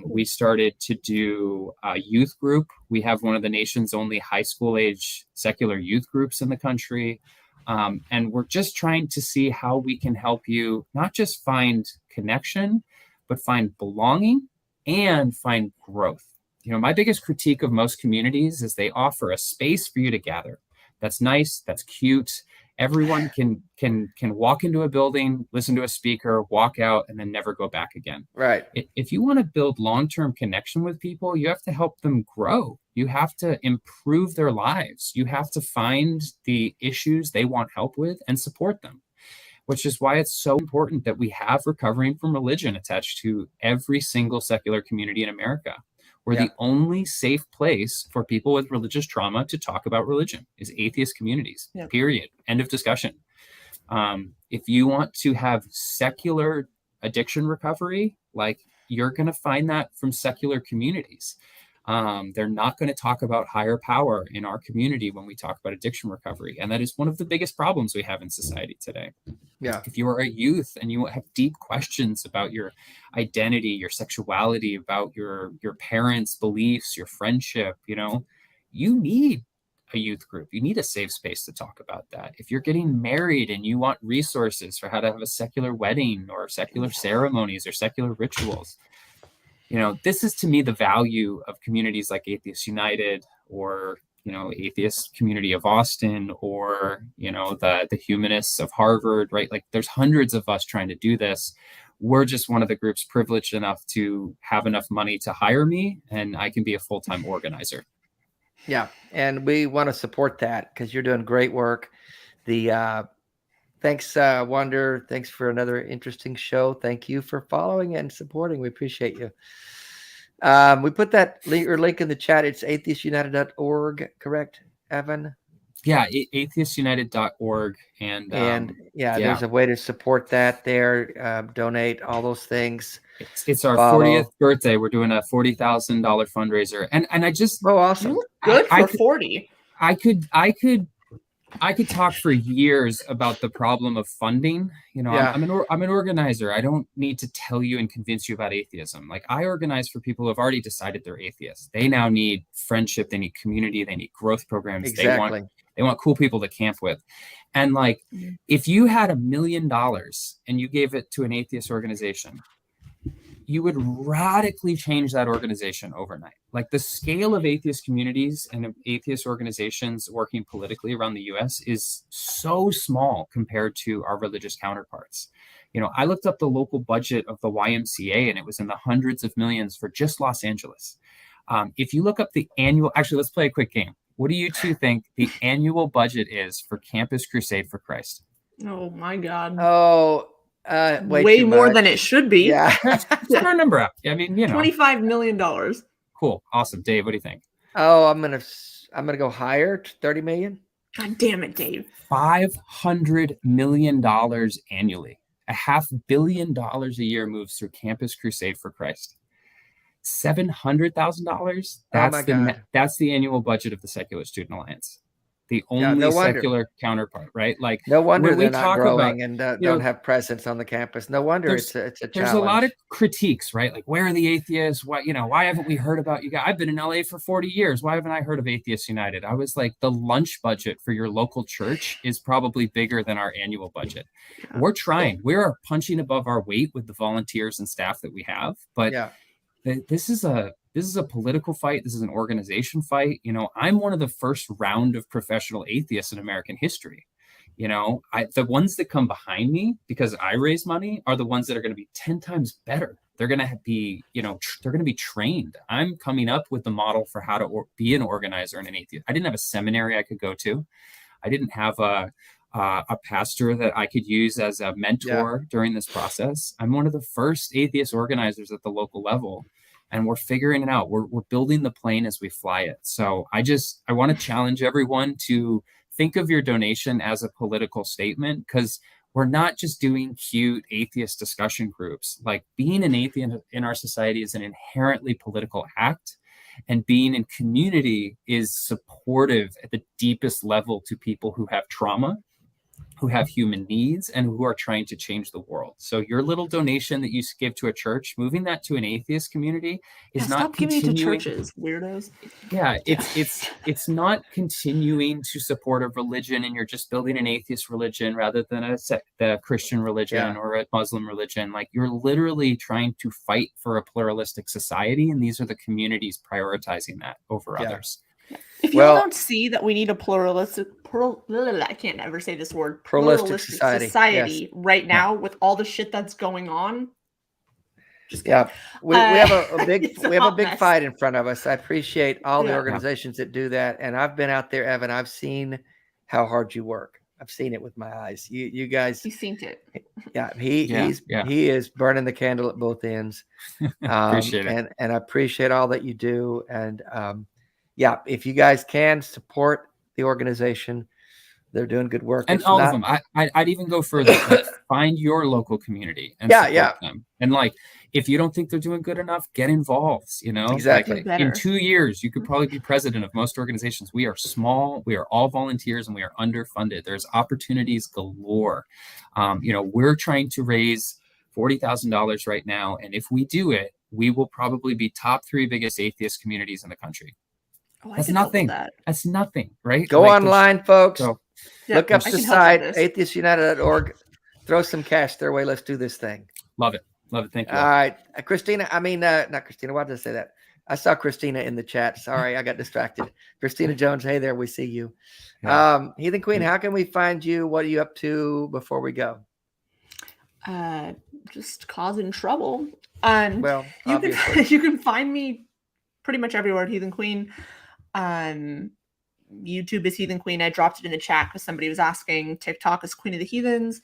We started to do a youth group. We have one of the nation's only high school age secular youth groups in the country. And we're just trying to see how we can help you not just find connection, but find belonging and find growth. My biggest critique of most communities is they offer a space for you to gather. That's nice, that's cute. Everyone can walk into a building, listen to a speaker, walk out, and then never go back again. Right. If you want to build long-term connection with people, you have to help them grow. You have to improve their lives. You have to find the issues they want help with and support them, which is why it's so important that we have Recovering from Religion attached to every single secular community in America. We're the only safe place for people with religious trauma to talk about religion is atheist communities, period. End of discussion. If you want to have secular addiction recovery, you're going to find that from secular communities. They're not going to talk about higher power in our community when we talk about addiction recovery. And that is one of the biggest problems we have in society today. Yeah. If you are a youth and you have deep questions about your identity, your sexuality, about your parents' beliefs, your friendship, you need a youth group. You need a safe space to talk about that. If you're getting married and you want resources for how to have a secular wedding or secular ceremonies or secular rituals, this is to me the value of communities like Atheists United or, Atheist Community of Austin or, the Humanists of Harvard, right? There's hundreds of us trying to do this. We're just one of the groups privileged enough to have enough money to hire me, and I can be a full-time organizer. Yeah, and we want to support that because you're doing great work. Thanks, Wander. Thanks for another interesting show. Thank you for following and supporting. We appreciate you. We put that link in the chat. It's atheistunited.org, correct, Evan? Yeah, atheistunited.org. And there's a way to support that there. Donate, all those things. It's our 40th birthday. We're doing a $40,000 fundraiser. And I just... Oh, awesome. You look good for 40. I could talk for years about the problem of funding. I'm an organizer. I don't need to tell you and convince you about atheism. I organize for people who have already decided they're atheists. They now need friendship. They need community. They need growth programs. Exactly. They want cool people to camp with. And if you had $1 million and you gave it to an atheist organization, you would radically change that organization overnight. The scale of atheist communities and atheist organizations working politically around the US is so small compared to our religious counterparts. I looked up the local budget of the YMCA and it was in the hundreds of millions for just Los Angeles. If you look up the annual, actually, let's play a quick game. What do you two think the annual budget is for Campus Crusade for Christ? Oh my God. Oh, way more than it should be. Yeah. Throw a number out. I mean, $25 million. Cool. Awesome. Dave, what do you think? Oh, I'm gonna go higher to 30 million. God damn it, Dave. $500 million annually. $500 million a year moves through Campus Crusade for Christ. $700,000. That's the annual budget of the Secular Student Alliance. The only secular counterpart, right? No wonder they're not growing and don't have presence on the campus. No wonder it's a challenge. There's a lot of critiques, right? Where are the atheists? Why haven't we heard about you guys? I've been in LA for 40 years. Why haven't I heard of Atheists United? I was the lunch budget for your local church is probably bigger than our annual budget. Yeah. We're trying. We're punching above our weight with the volunteers and staff that we have, but this is a political fight. This is an organization fight. I'm one of the first round of professional atheists in American history. The ones that come behind me because I raise money are the ones that are going to be 10 times better. They're going to be, they're going to be trained. I'm coming up with the model for how to be an organizer and an atheist. I didn't have a seminary I could go to. I didn't have a pastor that I could use as a mentor during this process. I'm one of the first atheist organizers at the local level. And we're figuring it out. We're building the plane as we fly it. So I want to challenge everyone to think of your donation as a political statement, because we're not just doing cute atheist discussion groups. Being an atheist in our society is an inherently political act, and being in community is supportive at the deepest level to people who have trauma. who have human needs and who are trying to change the world. So your little donation that you give to a church, moving that to an atheist community is not stop giving it to continuing. churches, weirdos. Yeah, it's not continuing to support a religion, and you're just building an atheist religion rather than a Christian religion or a Muslim religion. Like, you're literally trying to fight for a pluralistic society, and these are the communities prioritizing that over others. If you don't see that we need a pluralistic, I can't ever say this word, pluralistic society right now with all the shit that's going on. We have a big fight in front of us. I appreciate all the organizations that do that, and I've been out there, Evan. I've seen how hard you work. I've seen it with my eyes. You guys, you've seen it. He is burning the candle at both ends. Appreciate it, and I appreciate all that you do. And if you guys can support the organization, they're doing good work. And all of them. I'd even go further. Like, find your local community and support them. And like, if you don't think they're doing good enough, get involved. Exactly. Like, in 2 years, you could probably be president of most organizations. We are small. We are all volunteers, and we are underfunded. There's opportunities galore. We're trying to raise $40,000 right now, and if we do it, we will probably be top 3 biggest atheist communities in the country. That's nothing. That's nothing, right? Go online, folks. Look up the site, atheistunited.org. Throw some cash their way. Let's do this thing. Love it. Thank you. All right. Christina, not Christina. Why did I say that? I saw Christina in the chat. Sorry, I got distracted. Christina Jones. Hey there. We see you. Yeah. Heathen Queen, how can we find you? What are you up to before we go? Just causing trouble. And you can find me pretty much everywhere at Heathen Queen. YouTube is Heathen Queen. I dropped it in the chat because somebody was asking. TikTok is Queen of the Heathens.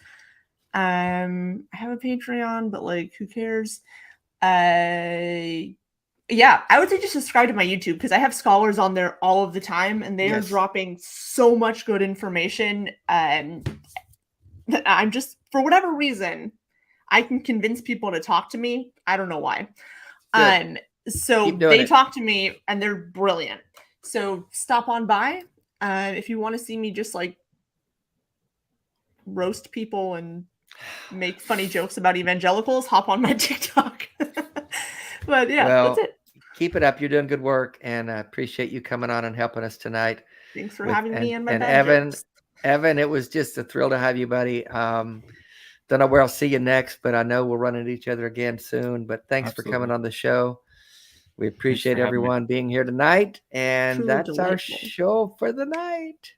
I have a Patreon, but like, who cares? I would say just subscribe to my YouTube because I have scholars on there all of the time, and they are dropping so much good information. And I'm just, for whatever reason, I can convince people to talk to me. I don't know why. So they talk to me, and they're brilliant. So stop on by if you want to see me just like roast people and make funny jokes about evangelicals. Hop on my TikTok. But that's it. Keep it up. You're doing good work, and I appreciate you coming on and helping us tonight. Thanks for having me and my Evan, it was just a thrill to have you, buddy. Don't know where I'll see you next, but I know we'll run into each other again soon. But thanks for coming on the show. We appreciate everyone being here tonight. And Truly that's delightful. our show for the night.